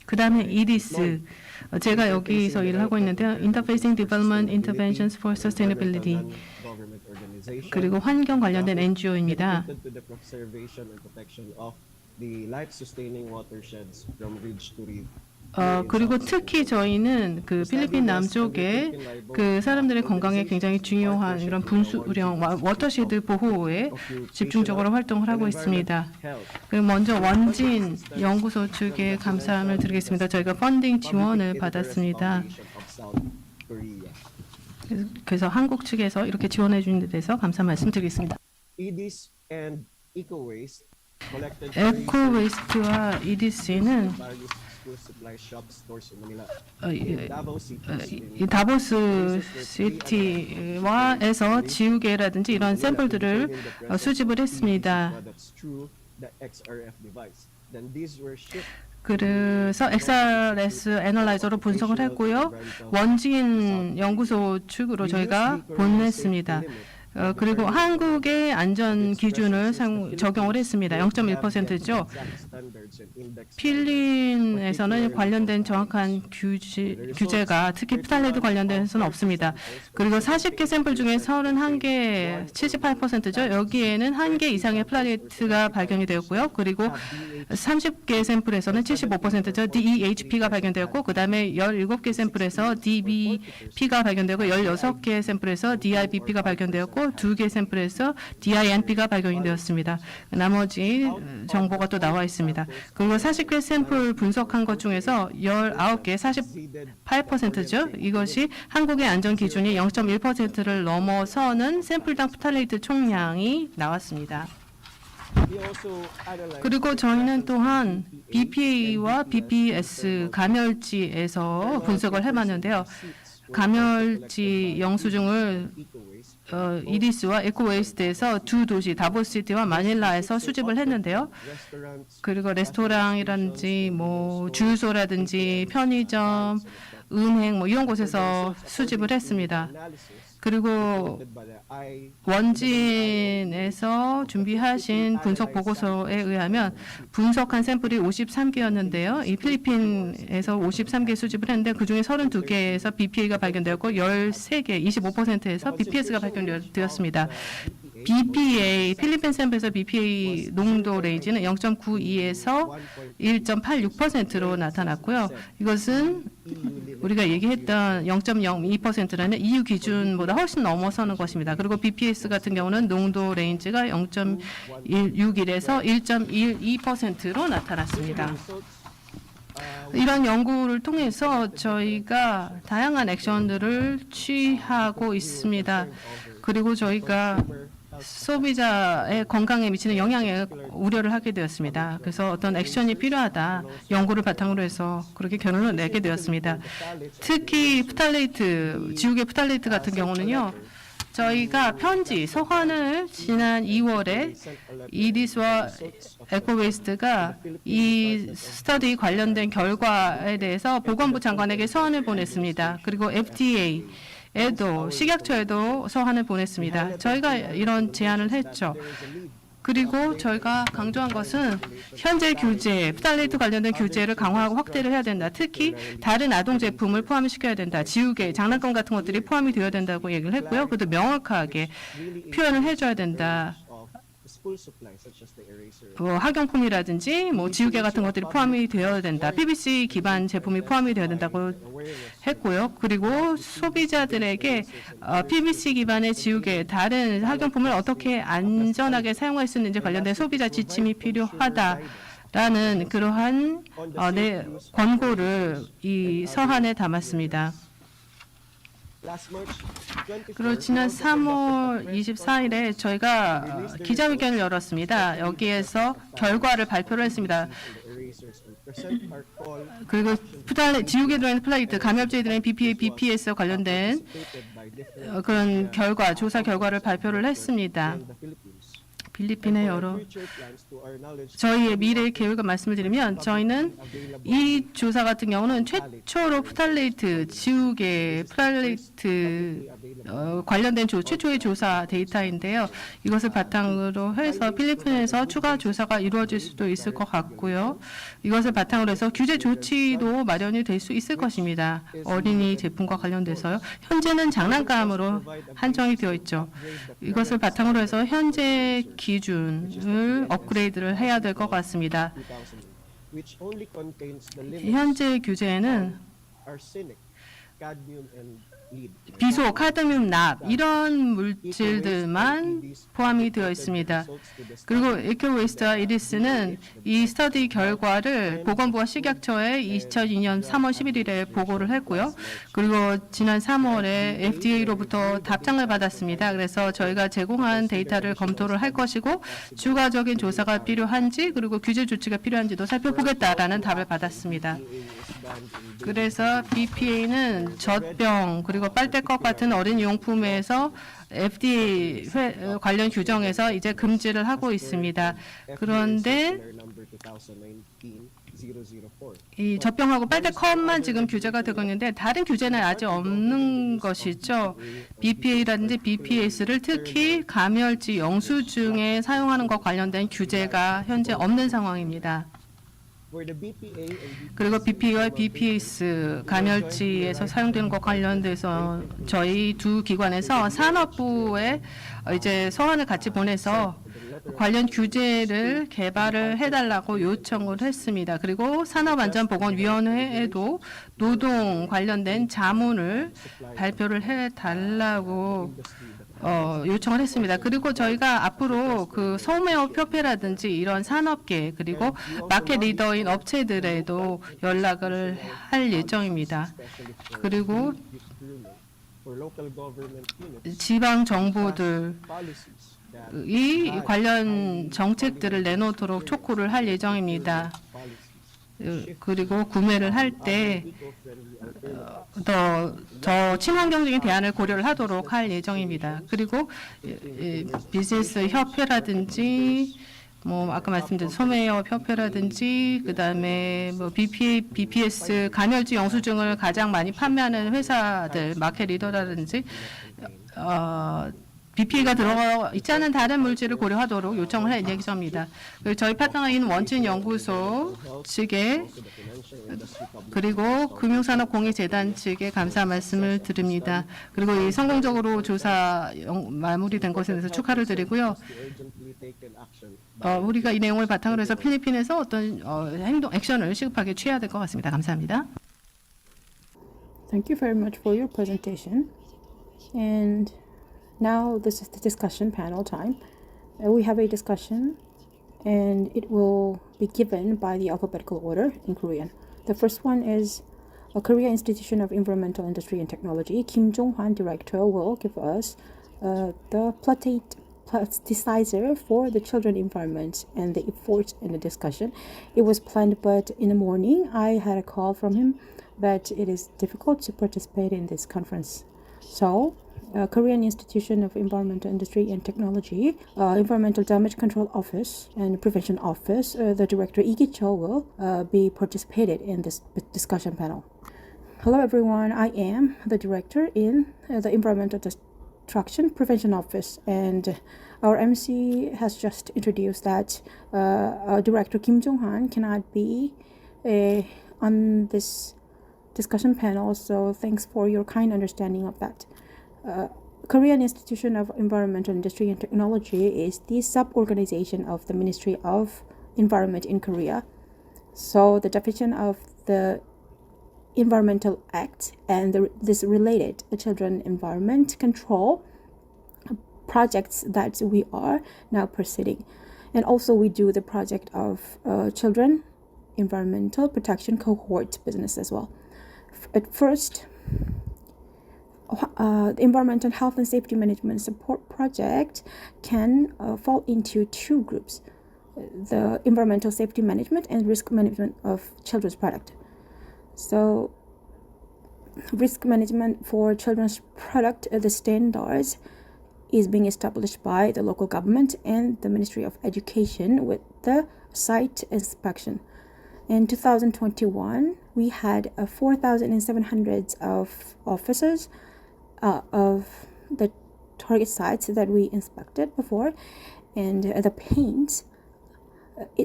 그 다음에 EDS, 제가 여기서 일을 하고 있는데요. Interfacing Development Interventions for Sustainability, 그리고 환경 관련된 NGO입니다. 그리고 특히 저희는 그 필리핀 남쪽에 그 사람들의 건강에 굉장히 중요한 이런 분수령 워터쉐드 보호에 집중적으로 활동을 하고 있습니다. 먼저 원진 연구소 측에 감사함을 드리겠습니다. 저희가 펀딩 지원을 받았습니다. 그래서 한국 측에서 이렇게 지원해 주는 데 대해서 감사 말씀드리겠습니다. 에코웨이스트와 EDC는 다보스 시티와에서 지우개라든지 이런 샘플들을 수집을 했습니다. 그래서 XRS 애널라이저로 분석을 했고요. 원진 연구소 측으로 저희가 보냈습니다. 그리고 한국의 안전 기준을 적용을 했습니다. 0.1%죠. 필린에서는 관련된 정확한 규제가 특히 프탈레이드 관련돼서는 없습니다. 그리고 40개 샘플 중에 31개, 78%죠. 여기에는 1개 이상의 플라레이트가 발견이 되었고요. 그리고 30개 샘플에서는 75%죠. DEHP가 발견되었고, 그 다음에 17개 샘플에서 DBP가 발견되고, 16개 샘플에서 DIBP가 발견되었고, 2개 샘플에서 DINP가 발견이 되었습니다. 나머지 정보가 또 나와 있습니다. 그리고 40개 샘플 분석한 것 중에서 19개, 48%죠. 이것이 한국의 안전 기준이 0.1%를 넘어서는 샘플당 프탈레이트 총량이 나왔습니다. 그리고 저희는 또한 BPA와 BPS 감열지에서 분석을 해봤는데요. 감열지 영수증을 EDC와 에코웨이스트에서 두 도시 다보스시티와 마닐라에서 수집을 했는데요. 그리고 레스토랑이라든지 뭐 주유소라든지 편의점, 은행 뭐 이런 곳에서 수집을 했습니다. 그리고 원진에서 준비하신 분석 보고서에 의하면 분석한 샘플이 53개였는데요. 이 필리핀에서 53개 수집을 했는데 그중에 32개에서 BPA가 발견되었고 13개, 25%에서 BPS가 발견되었습니다. BPA, 필리핀 샘플에서 BPA 농도 레인지는 0.92에서 1.86%로 나타났고요. 이것은 우리가 얘기했던 0.02%라는 EU 기준보다 훨씬 넘어서는 것입니다. 그리고 BPS 같은 경우는 농도 레인지가 0.61에서 1.12%로 나타났습니다. 이런 연구를 통해서 저희가 다양한 액션들을 취하고 있습니다. 그리고 저희가 소비자의 건강에 미치는 영향에 우려를 하게 되었습니다. 그래서 어떤 액션이 필요하다, 연구를 바탕으로 해서 그렇게 결론을 내게 되었습니다. 특히 프탈레이트, 지우개 프탈레이트 같은 경우는요, 저희가 편지, 서한을 지난 2월에 EDC와 에코웨이스트가 이 스터디 관련된 결과에 대해서 보건부 장관에게 서한을 보냈습니다. 그리고 FDA에도 식약처에도 서한을 보냈습니다. 저희가 이런 제안을 했죠. 그리고 저희가 강조한 것은 현재 규제, 프탈레이트 관련된 규제를 강화하고 확대를 해야 된다. 특히 다른 아동 제품을 포함시켜야 된다. 지우개, 장난감 같은 것들이 포함이 되어야 된다고 얘기를 했고요. 그것도 명확하게 표현을 해줘야 된다. 학용품이라든지 지우개 같은 것들이 포함이 되어야 된다. PVC 기반 제품이 포함이 되어야 된다고 했고요. 그리고 소비자들에게 PVC 기반의 지우개, 다른 학용품을 어떻게 안전하게 사용할 수 있는지 관련된 소비자 지침이 필요하다라는 그러한 권고를 이 서한에 담았습니다. 그리고 지난 3월 24일에 저희가 기자회견을 열었습니다. 여기에서 결과를 발표를 했습니다. 그리고 지우개 들어있는 플레이트, 감염제에 들어있는 BPA, BPS 관련된 그런 결과, 조사 결과를 발표를 했습니다. 필리핀의 여러 저희의 미래 계획을 말씀을 드리면 저희는 이 조사 같은 경우는 최초로 프탈레이트, 지우개, 프탈레이트 관련된 최초의 조사 데이터인데요. 이것을 바탕으로 해서 필리핀에서 추가 조사가 이루어질 수도 있을 것 같고요. 이것을 바탕으로 해서 규제 조치도 마련이 될 수 있을 것입니다. 어린이 제품과 관련돼서요. 현재는 장난감으로 한정이 되어 있죠. 이것을 바탕으로 해서 현재 기준을 업그레이드를 해야 될 것 같습니다. 현재 규제에는 비소, 카드뮴, 납 이런 물질들만 포함이 되어 있습니다. 그리고 에코웨이스트와 EDC는 이 스터디 결과를 보건부와 식약처에 2002년 3월 11일에 보고를 했고요. 그리고 지난 3월에 FDA로부터 답장을 받았습니다. 그래서 저희가 제공한 데이터를 검토를 할 것이고 추가적인 조사가 필요한지 그리고 규제 조치가 필요한지도 살펴보겠다라는 답을 받았습니다. 그래서 BPA는 젖병 그리고 빨대컵 같은 어린 용품에서 FDA 관련 규정에서 이제 금지를 하고 있습니다. 그런데 이 젖병하고 빨대컵만 지금 규제가 되고 있는데 다른 규제는 아직 없는 것이죠. BPA라든지 BPS를 특히 감열지 영수증에 사용하는 것 관련된 규제가 현재 없는 상황입니다. 그리고 BPA와 BPS 감열지에서 사용되는 것 관련돼서 저희 두 기관에서 산업부에 이제 서한을 같이 보내서 관련 규제를 개발을 해달라고 요청을 했습니다. 그리고 산업안전보건위원회에도 노동 관련된 자문을 발표를 해달라고 요청을 했습니다. 그리고 저희가 앞으로 그 소매업 협회라든지 이런 산업계 그리고 마켓 리더인 업체들에도 연락을 할 예정입니다. 그리고 지방 정부들이 관련 정책들을 내놓도록 촉구를 할 예정입니다. 그리고 구매를 할 때 더 친환경적인 대안을 고려를 하도록 할 예정입니다. 그리고 비즈니스 협회라든지 아까 말씀드린 소매업 협회라든지 그다음에 BPA, BPS 감열지 영수증을 가장 많이 판매하는 회사들 마켓 리더라든지 BPA가 들어가 있지 않은 다른 물질을 고려하도록 요청을 할 예정입니다. 그리고 저희 파트너인 원진 연구소 측에 그리고 금융산업공예재단 측에 감사 말씀을 드립니다. 그리고 이 성공적으로 조사 마무리된 것에 대해서 축하를 드리고요. 우리가 이 내용을 바탕으로 해서 필리핀에서 어떤 액션을 시급하게 취해야 될 것 같습니다. 감사합니다. Thank you very much for your presentation. And now this is the discussion panel time. We have a discussion and it will be given by the alphabetical order in Korean. The first one is a Korea Institution of Environmental Industry and Technology. Kim Jong-hwan, director, will give us the plasticizer for the children environment and the efforts in the discussion. It was planned, but in the morning I had a call from him that it is difficult to participate in this conference. So, Korean Institution of Environmental Industry and Technology, Environmental Damage Control Office and Prevention Office, the director Lee Gi-cho will be participated in this discussion panel. Hello everyone, I am the director in the Environmental Destruction Prevention Office, and our MC has just introduced that Director Kim Jong-han cannot be on this discussion panel, so thanks for your kind understanding of that. Korean Institution of Environmental Industry and Technology is the sub-organization of the Ministry of Environment in Korea. So the definition of the Environmental Act and this related children environment control projects that we are now proceeding. And also we do the project of children environmental protection cohort business as well. At first, the environmental health and safety management support project can fall into two groups: the environmental safety management and risk management of children's product. So risk management for children's product, the standards is being established by the local government and the Ministry of Education with the site inspection. In 2021, we had 4,700 of officers of the target sites that we inspected before, and the paint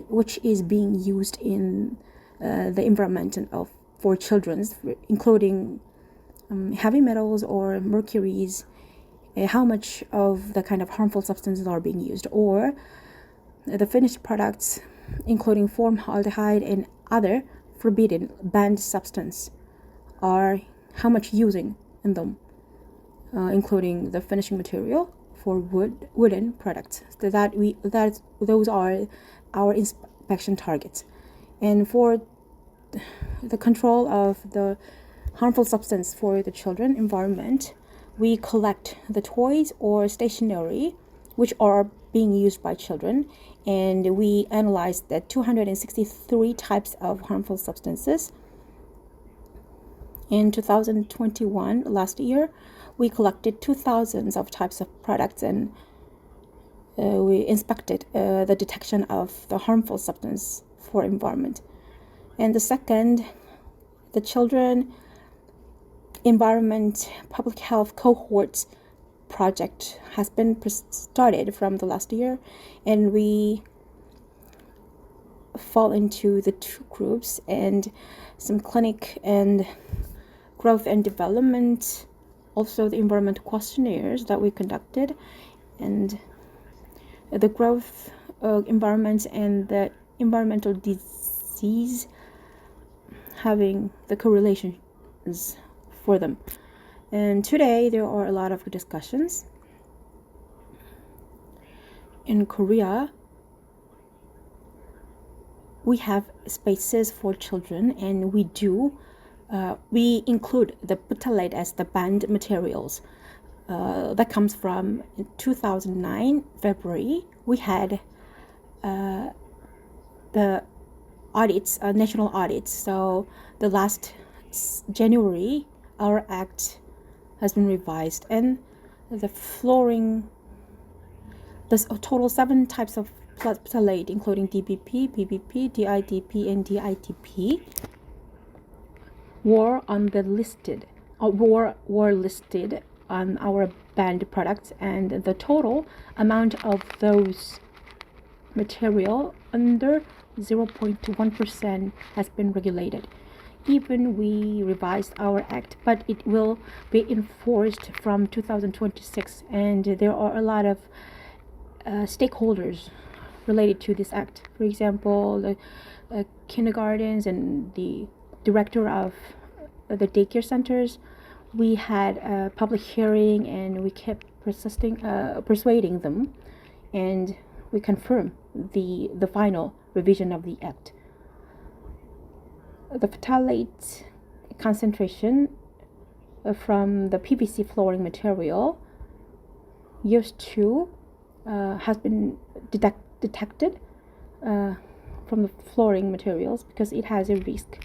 which is being used in the environment for children, including heavy metals or mercuries, how much of the kind of harmful substances are being used, or the finished products including formaldehyde and other forbidden banned substance are how much using in them, including the finishing material for wooden products. So those are our inspection targets. And for the control of the harmful substance for the children environment, we collect the toys or stationery which are being used by children, and we analyzed the 263 types of harmful substances. In 2021, last year, we collected 2,000 of types of products, and we inspected the detection of the harmful substance for environment. And the second, the children environment public health cohort project has been started from the last year, and we fall into the two groups, and some clinic and growth and development, also the environmental questionnaires that we conducted, and the growth environment and the environmental disease having the correlations for them. And today there are a lot of discussions. In Korea, we have spaces for children, and we include the phthalate as the banned materials. That comes from 2009 February. We had the audits, national audits. So the last January, our act has been revised, and the flooring, there's a total 7 types of phthalate, including DBP, PBP, DIDP, and DITP, were listed on our banned products, and the total amount of those material under 0.1% has been regulated. Even we revised our act, but it will be enforced from 2026, and there are a lot of stakeholders related to this act. For example, the kindergartens and the director of the daycare centers. We had a public hearing and we kept persuading them, and we confirmed the final revision of the act. The phthalate concentration from the PVC flooring material used to has been detected from the flooring materials because it has a risk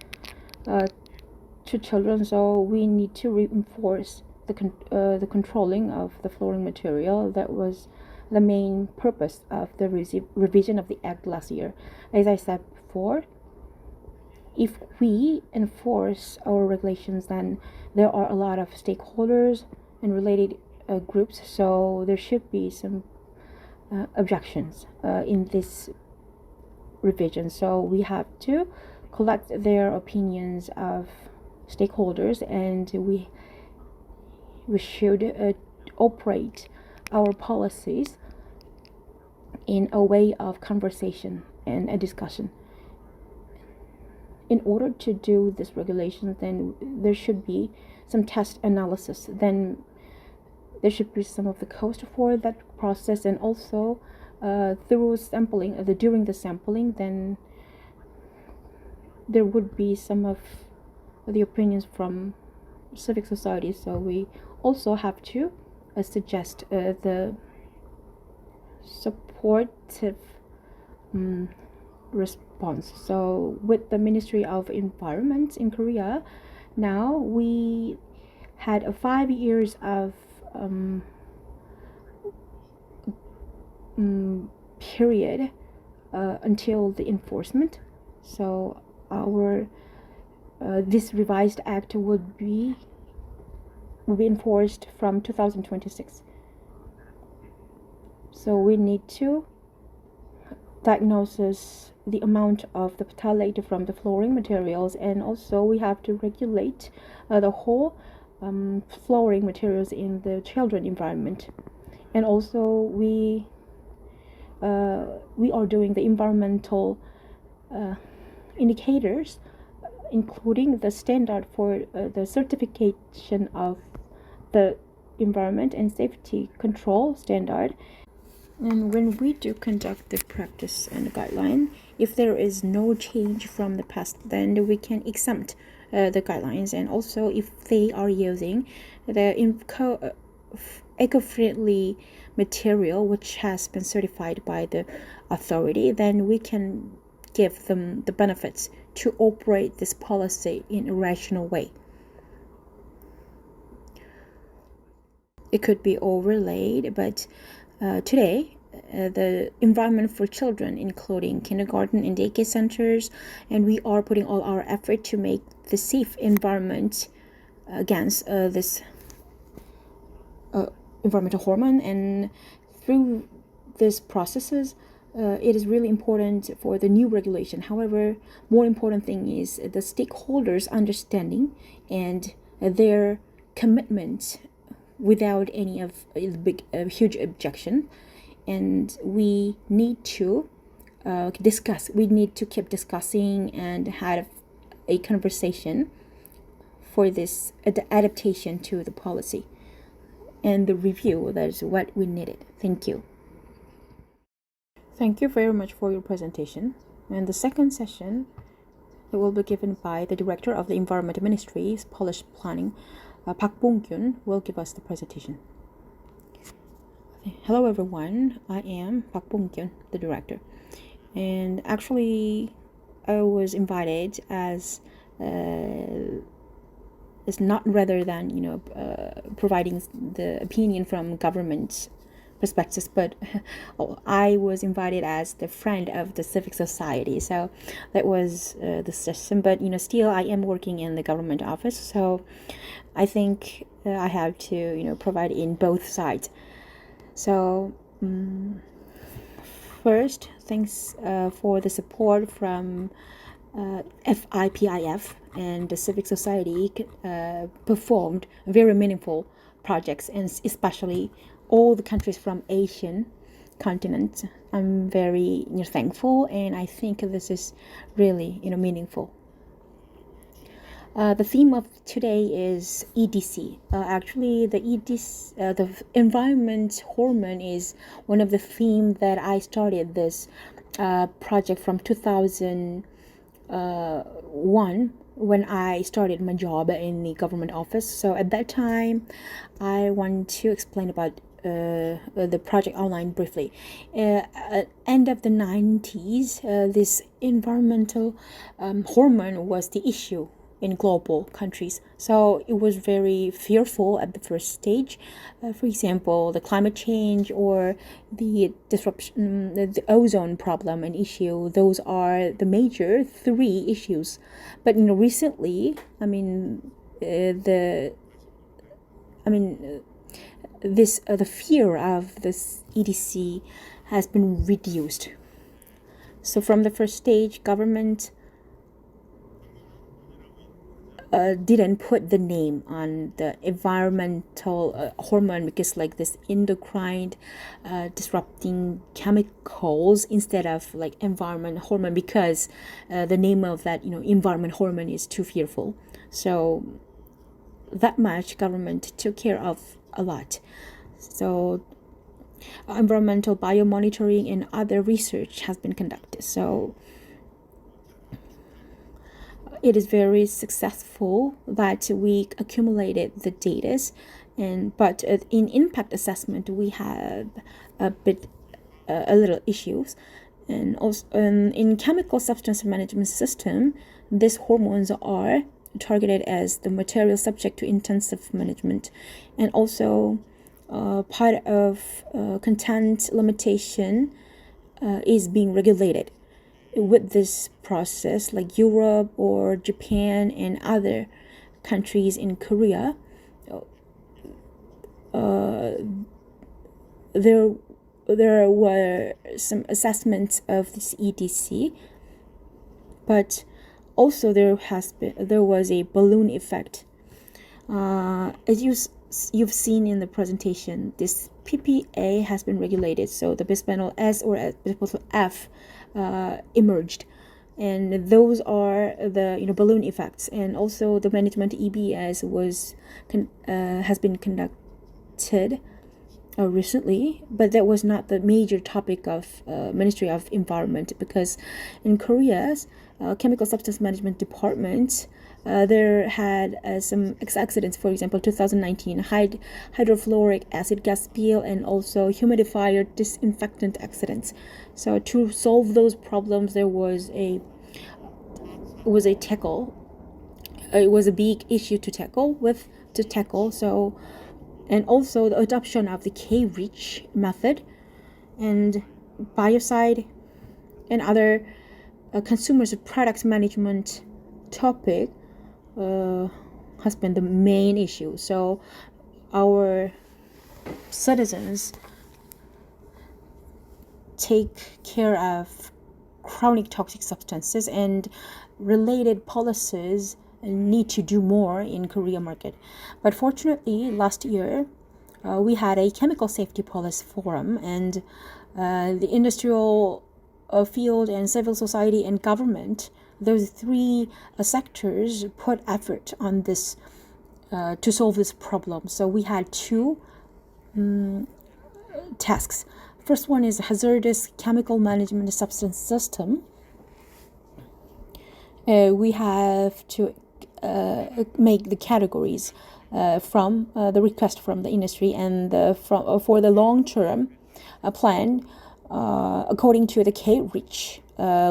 to children. So we need to reinforce the controlling of the flooring material. That was the main purpose of the revision of the act last year. As I said before, if we enforce our regulations, then there are a lot of stakeholders and related groups, so there should be some objections in this revision. So we have to collect their opinions of stakeholders, and we should operate our policies in a way of conversation and a discussion. In order to do this regulation, then there should be some test analysis. Then there should be some of the cost for that process, and also through sampling, during the sampling, then there would be some of the opinions from civic society. So we also have to suggest the supportive response. So with the Ministry of Environment in Korea, now we had 5 years of period until the enforcement. So our this revised act would be enforced from 2026. So we need to diagnose the amount of the phthalate from the flooring materials, and also we have to regulate the whole flooring materials in the children environment. And also we are doing the environmental indicators, including the standard for the certification of the environment and safety control standard. And when we do conduct the practice and guideline, if there is no change from the past, then we can exempt the guidelines. And also if they are using the eco-friendly material which has been certified by the authority, then we can give them the benefits to operate this policy in a rational way. It could be overlaid, but today the environment for children, including kindergarten and daycare centers, and we are putting all our effort to make the safe environment against this environmental hormone. And through these processes, it is really important for the new regulation. However, more important thing is the stakeholders' understanding and their commitment without any of huge objection. And we need to discuss. We need to keep discussing and have a conversation for this adaptation to the policy and the review. That is what we needed. Thank you. Thank you very much for your presentation. And the second session, it will be given by the Director of the Environment Ministry's Policy Planning, Park Bong-kyun, will give us the presentation. Hello everyone, I am Park Bong-kyun, the Director. And actually, I was invited as not rather than providing the opinion from government perspectives, but I was invited as the friend of the civic society. So that was the system. But still I am working in the government office. So I think I have to provide in both sides. So first, thanks for the support from FIPIF and the civic society performed very meaningful projects, and especially all the countries from Asian continent. I'm very thankful, and I think this is really meaningful. The theme of today is EDC. Actually, the EDC, the environment hormone, is one of the themes that I started this project from 2001 when I started my job in the government office. So at that time, I want to explain about the project outline briefly. End of the 90s, this environmental hormone was the issue in global countries. So it was very fearful at the first stage. For example, the climate change or the disruption, the ozone problem and issue. Those are the major three issues. But recently, the fear of this EDC has been reduced. So from the first stage, government didn't put the name on the environmental hormone, because like this endocrine disrupting chemicals instead of like environment hormone, because the name of that environment hormone is too fearful. So that much government took care of a lot. So environmental biomonitoring and other research has been conducted. So it is very successful that we accumulated the data, but in impact assessment we have a little issues, and also in chemical substance management system, these hormones are targeted as the material subject to intensive management, and also part of content limitation is being regulated with this process, like Europe or Japan and other countries in Korea. There were some assessments of this EDC, but also there was a balloon effect. As you've seen in the presentation, this BPA has been regulated, so the bisphenol S or bisphenol F emerged, and those are the balloon effects. And also the management EBS has been conducted recently, but that was not the major topic of Ministry of Environment, because in Korea's chemical substance management department, there had some accidents. For example, 2019 hydrofluoric acid gas spill and also humidifier disinfectant accidents. So to solve those problems, there was a tackle. It was a big issue to tackle. So, and also the adoption of the K-REACH method and biocide and other consumers products management topic has been the main issue. So our citizens take care of chronic toxic substances, and related policies need to do more in Korea market. But fortunately, last year we had a chemical safety policy forum, and the industrial field and civil society and government, those three sectors put effort on this to solve this problem. So we had two tasks. First one is hazardous chemical management substance system. We have to make the categories from the request from the industry, and for the long-term plan, according to the K-REACH,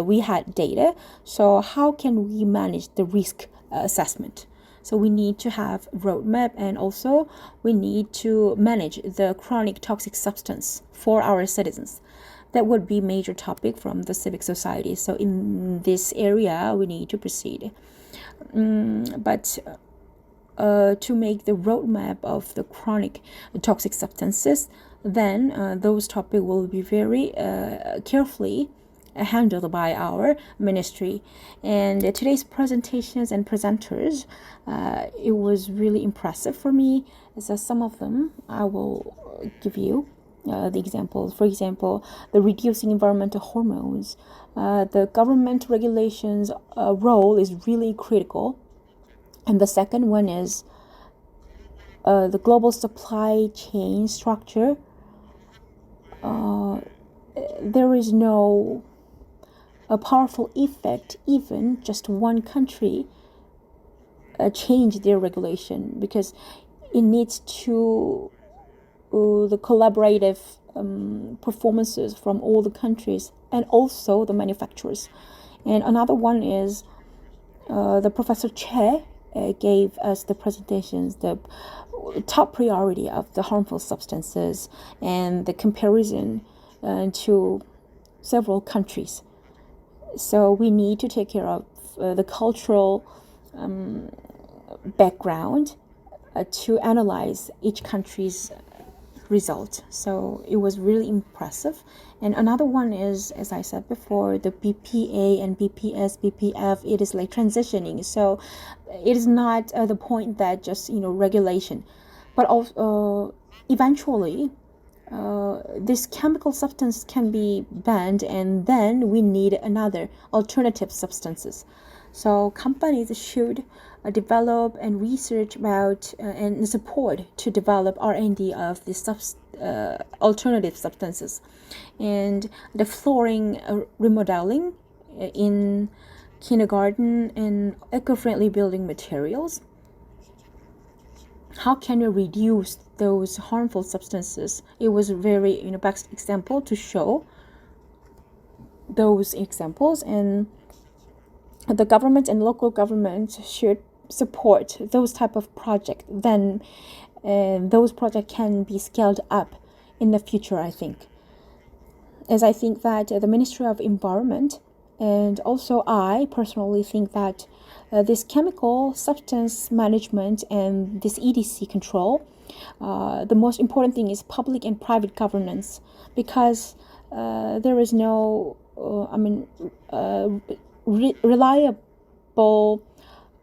we had data. So how can we manage the risk assessment? So we need to have a roadmap, and also we need to manage the chronic toxic substance for our citizens. That would be major topic from the civic society. So in this area, we need to proceed. But to make the roadmap of the chronic toxic substances, then those topics will be very carefully handled by our ministry. And today's presentations and presenters, it was really impressive for me. So some of them I will give you the examples. For example, the reducing environmental hormones. The government regulations role is really critical. And the second one is the global supply chain structure. There is no a powerful effect, even just one country change their regulation, because it needs to the collaborative performances from all the countries and also the manufacturers. And another one is the Professor Che gave us the presentations, the top priority of the harmful substances and the comparison to several countries. So we need to take care of the cultural background to analyze each country's result. So it was really impressive. And another one is, as I said before, the BPA and BPS, BPF, it is like transitioning. So it is not the point that just, regulation, but also eventually this chemical substance can be banned, and then we need another alternative substances. So companies should develop and research about and support to develop R&D of the alternative substances. And the flooring remodeling in kindergarten and eco-friendly building materials. How can you reduce those harmful substances? It was a very best example to show those examples, and the government and local government should support those type of projects. Then those projects can be scaled up in the future, I think. As I think that the Ministry of Environment, and also I personally think that this chemical substance management and this EDC control, the most important thing is public and private governance, because there is no reliable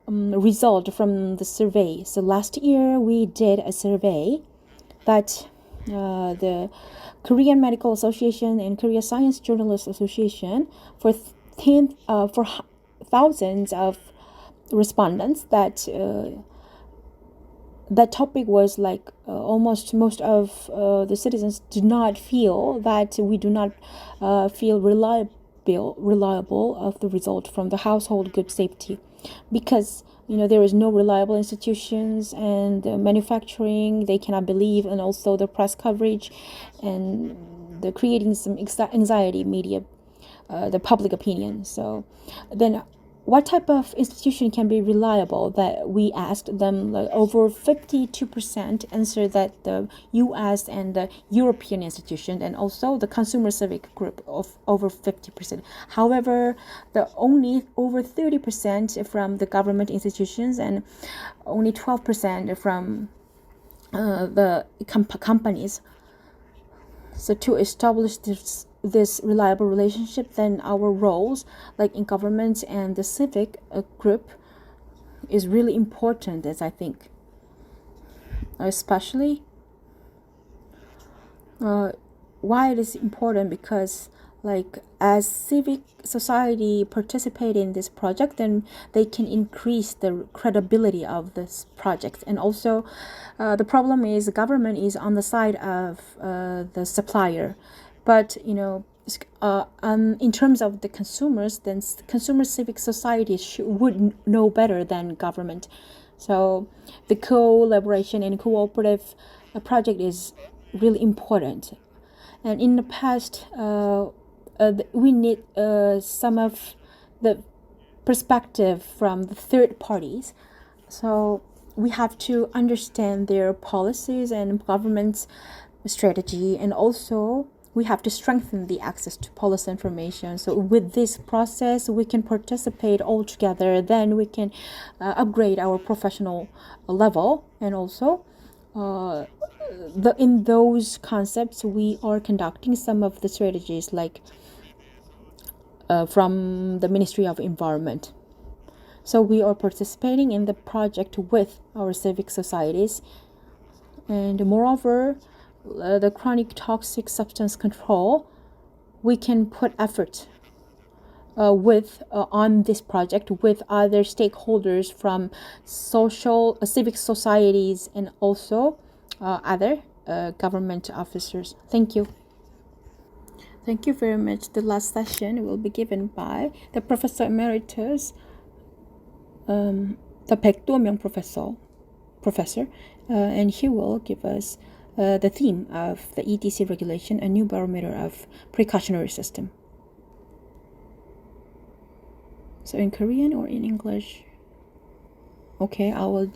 result from the survey. So last year we did a survey that the Korean Medical Association and Korea Science Journalists Association for thousands of respondents, that that topic was like almost most of the citizens do not feel that we do not feel reliable of the result from the household good safety, because there is no reliable institutions, and the manufacturing they cannot believe, and also the press coverage, and they're creating some anxiety media, the public opinion. So then what type of institution can be reliable? That we asked them, like over 52% answered that the US and the European institution, and also the consumer civic group of over 50%. However, the only over 30% from the government institutions, and only 12% from the companies. So to establish this reliable relationship, then our roles, like in government and the civic group, is really important, as I think. Especially why it is important, because like as civic society participate in this project, then they can increase the credibility of this project. And also the problem is the government is on the side of the supplier, but in terms of the consumers, then consumer civic society would know better than government. So the collaboration and cooperative project is really important. And in the past, we need some of the perspective from the third parties. So we have to understand their policies and government's strategy, and also we have to strengthen the access to policy information. So with this process, we can participate all together. Then we can upgrade our professional level. And also, in those concepts, we are conducting some of the strategies like from the Ministry of Environment. So we are participating in the project with our civic societies. And moreover, the chronic toxic substance control, we can put effort on this project with other stakeholders from civic societies and also other government officers. Thank you. Thank you very much. The last session will be given by the Professor Emeritus, the Baek Do-myung professor, and he will give us the theme of the EDC regulation, a new barometer of precautionary system. So in Korean or in English? Okay, I will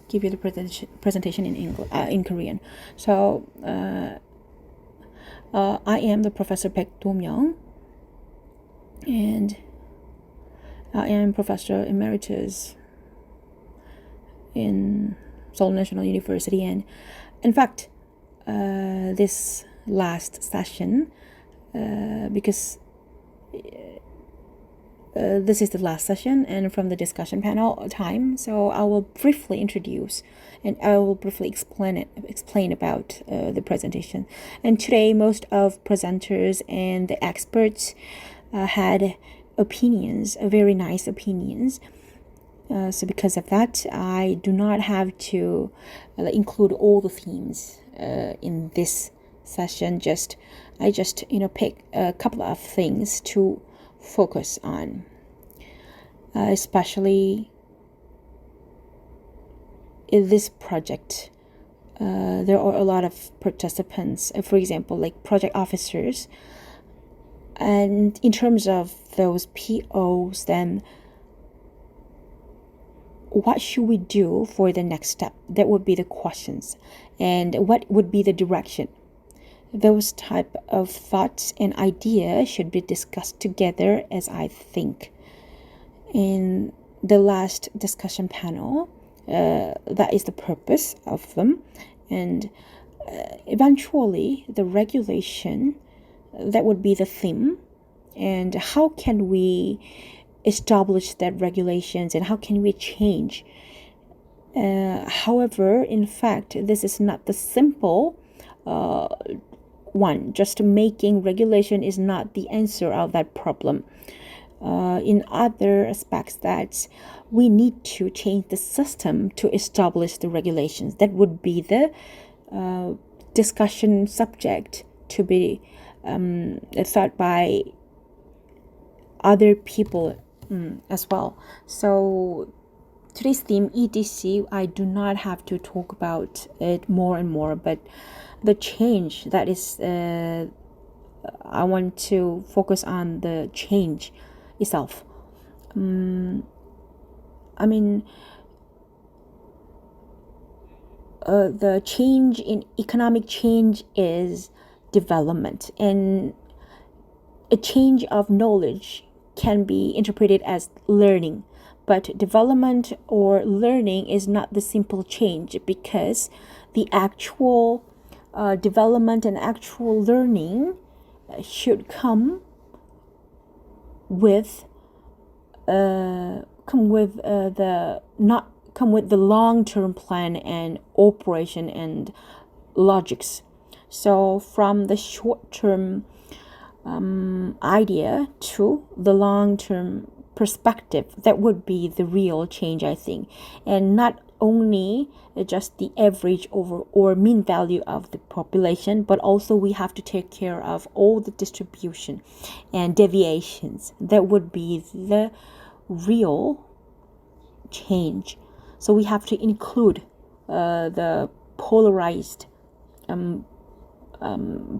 give you the presentation in Korean. So I am the Professor Baek Do-myung, and I am Professor Emeritus in Seoul National University. And in fact, this last session, because this is the last session and from the discussion panel time, so I will briefly introduce and I will briefly explain about the presentation. And today, most of presenters and the experts had opinions, very nice opinions. So because of that, I do not have to include all the themes in this session. I just pick a couple of things to focus on, especially in this project. There are a lot of participants, for example, like project officers. And in terms of those POs, then what should we do for the next step? That would be the questions. And what would be the direction? Those type of thoughts and ideas should be discussed together, as I think. In the last discussion panel, that is the purpose of them. And eventually, the regulation, that would be the theme. And how can we establish that regulations and how can we change? However, in fact, this is not the simple one. Just making regulation is not the answer of that problem. In other aspects, that we need to change the system to establish the regulations. That would be the discussion subject to be thought by other people as well. So today's theme, EDC, I do not have to talk about it more and more, but the change that is, I want to focus on the change itself. The change in economic change is development, and a change of knowledge can be interpreted as learning, but development or learning is not the simple change, because the actual development and actual learning should come with the long-term plan and operation and logics. So from the short-term idea to the long-term perspective, that would be the real change, I think, and not only just the average over or mean value of the population, but also we have to take care of all the distribution and deviations. That would be the real change. So we have to include the polarized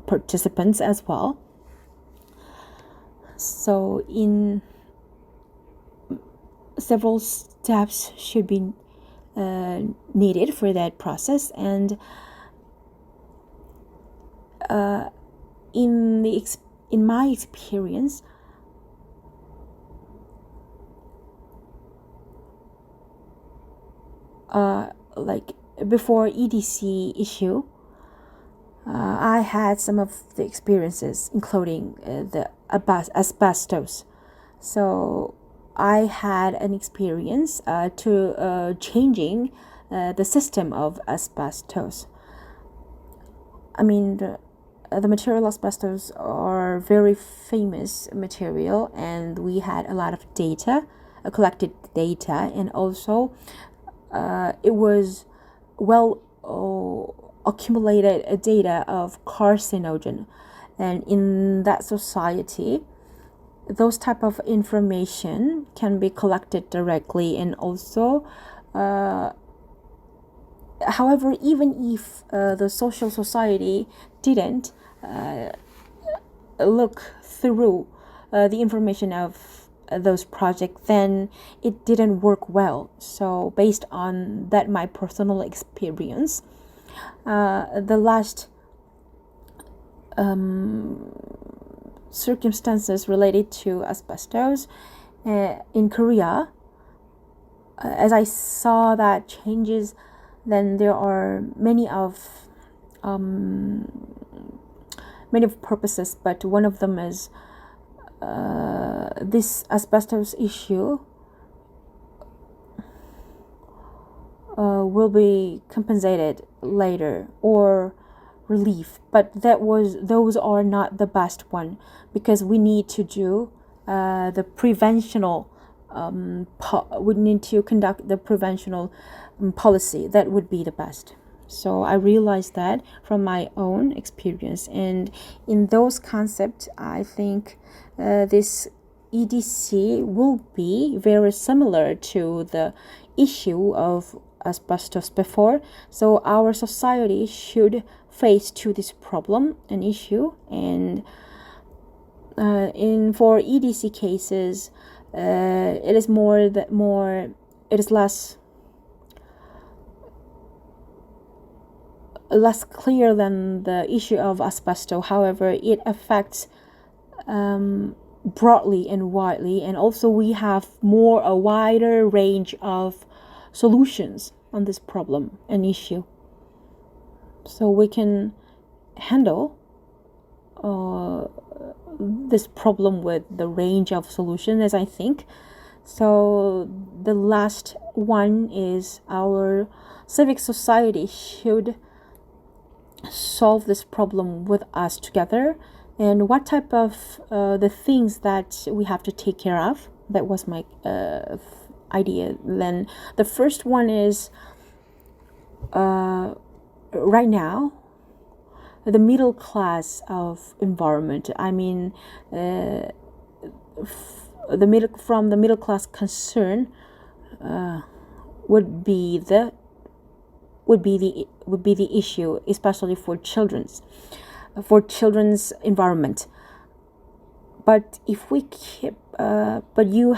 participants as well. So in several steps should be needed for that process, and in my experience, like before EDC issue, I had some of the experiences, including the asbestos. So I had an experience to changing the system of asbestos. I mean, the material asbestos are very famous material, and we had a lot of data, collected data, and also it was well accumulated data of carcinogen, and in that society, those type of information can be collected directly, and also however, even if the social society didn't look through the information of those projects, then it didn't work well. So based on that, my personal experience, the last circumstances related to asbestos in Korea, as I saw that changes, then there are many of purposes, but one of them is this asbestos issue will be compensated later or relief, but those are not the best one, because we need to do the preventional we need to conduct the preventional policy. That would be the best. So I realized that from my own experience, and in those concepts, I think this EDC will be very similar to the issue of asbestos before. So our society should face to this problem and issue, and for EDC cases, it is less clear than the issue of asbestos. However, it affects broadly and widely, and also we have a wider range of solutions on this problem and issue, so we can handle this problem with the range of solutions, as I think. So the last one is our civic society should solve this problem with us together, and what type of the things that we have to take care of. That was my idea. Then the first one is right now the middle class of environment. I mean, the middle class concern would be the issue, especially for children's environment. But if we keep, but you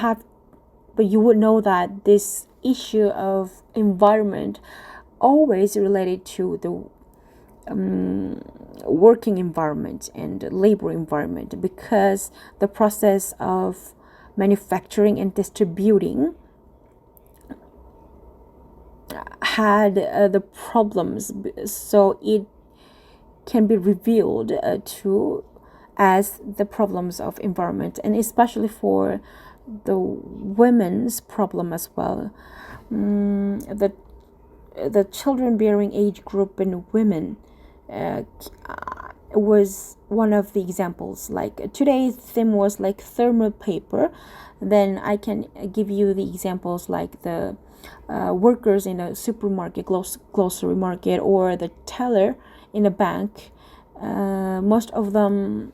would know that this issue of environment always related to the working environment and labor environment, because the process of manufacturing and distributing had the problems, so it can be revealed to as the problems of environment, and especially for the women's problem as well. The children bearing age group in women was one of the examples. Like today's theme was like thermal paper, then I can give you the examples like the workers in a supermarket, grocery market, or the teller in a bank. Most of them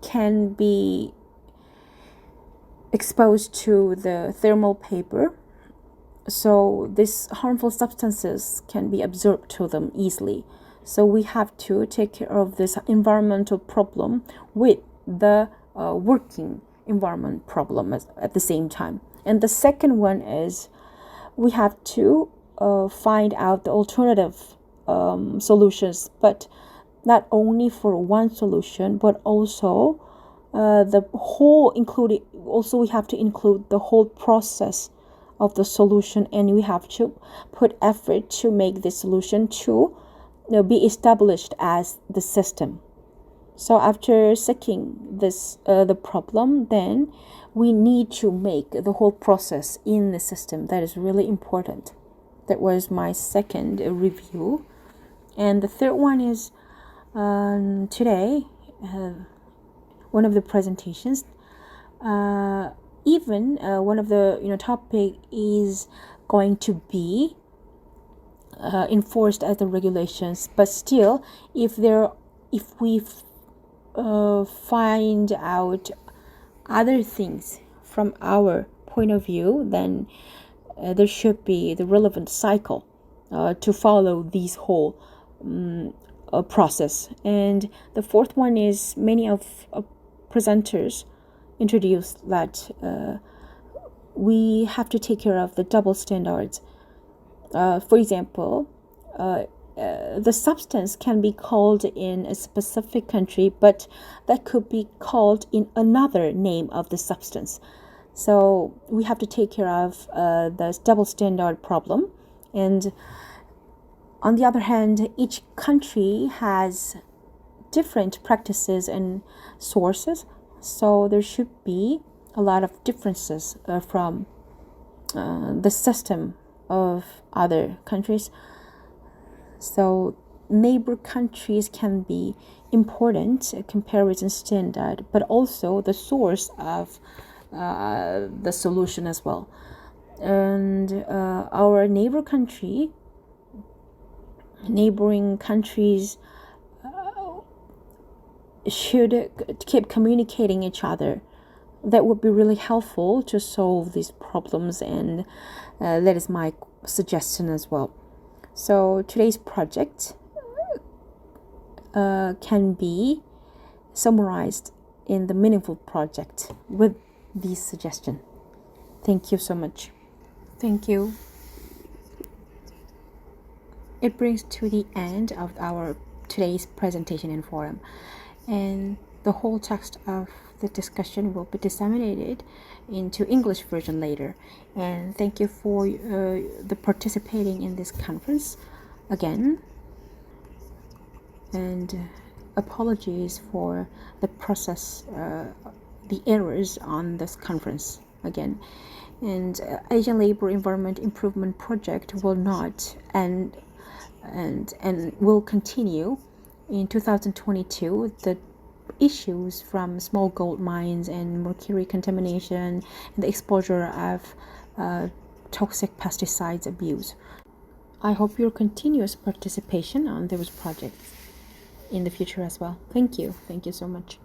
can be exposed to the thermal paper, so these harmful substances can be absorbed to them easily. So we have to take care of this environmental problem with the working environment problem at the same time. And the second one is we have to find out the alternative solutions, but not only for one solution, but also the whole including. Also, we have to include the whole process of the solution, and we have to put effort to make this solution to be established as the system. So after seeking this the problem, then we need to make the whole process in the system. That is really important. That was my second review. And the third one is today, one of the presentations, even one of the topic is going to be enforced as the regulations, but still if we find out other things from our point of view, then there should be the relevant cycle to follow this whole process. And the fourth one is many of presenters introduced that we have to take care of the double standards. For example, the substance can be called in a specific country, but that could be called in another name of the substance. So we have to take care of the double standard problem. And on the other hand, each country has different practices and sources, so there should be a lot of differences from the system of other countries. So neighbor countries can be important comparison standard, but also the source of the solution as well. And our neighboring countries should keep communicating each other. That would be really helpful to solve these problems, and that is my suggestion as well. So today's project can be summarized in the meaningful project with this suggestion. Thank you so much. Thank you. It brings to the end of our today's presentation and forum, and the whole text of the discussion will be disseminated into English version later. And thank you for the participating in this conference again, and apologies for the process, the errors on this conference again. And Asian Labor Environment Improvement Project will not end and will continue in 2022. The issues from small gold mines and mercury contamination and the exposure of toxic pesticides abuse. I hope your continuous participation on those projects in the future as well. Thank you so much.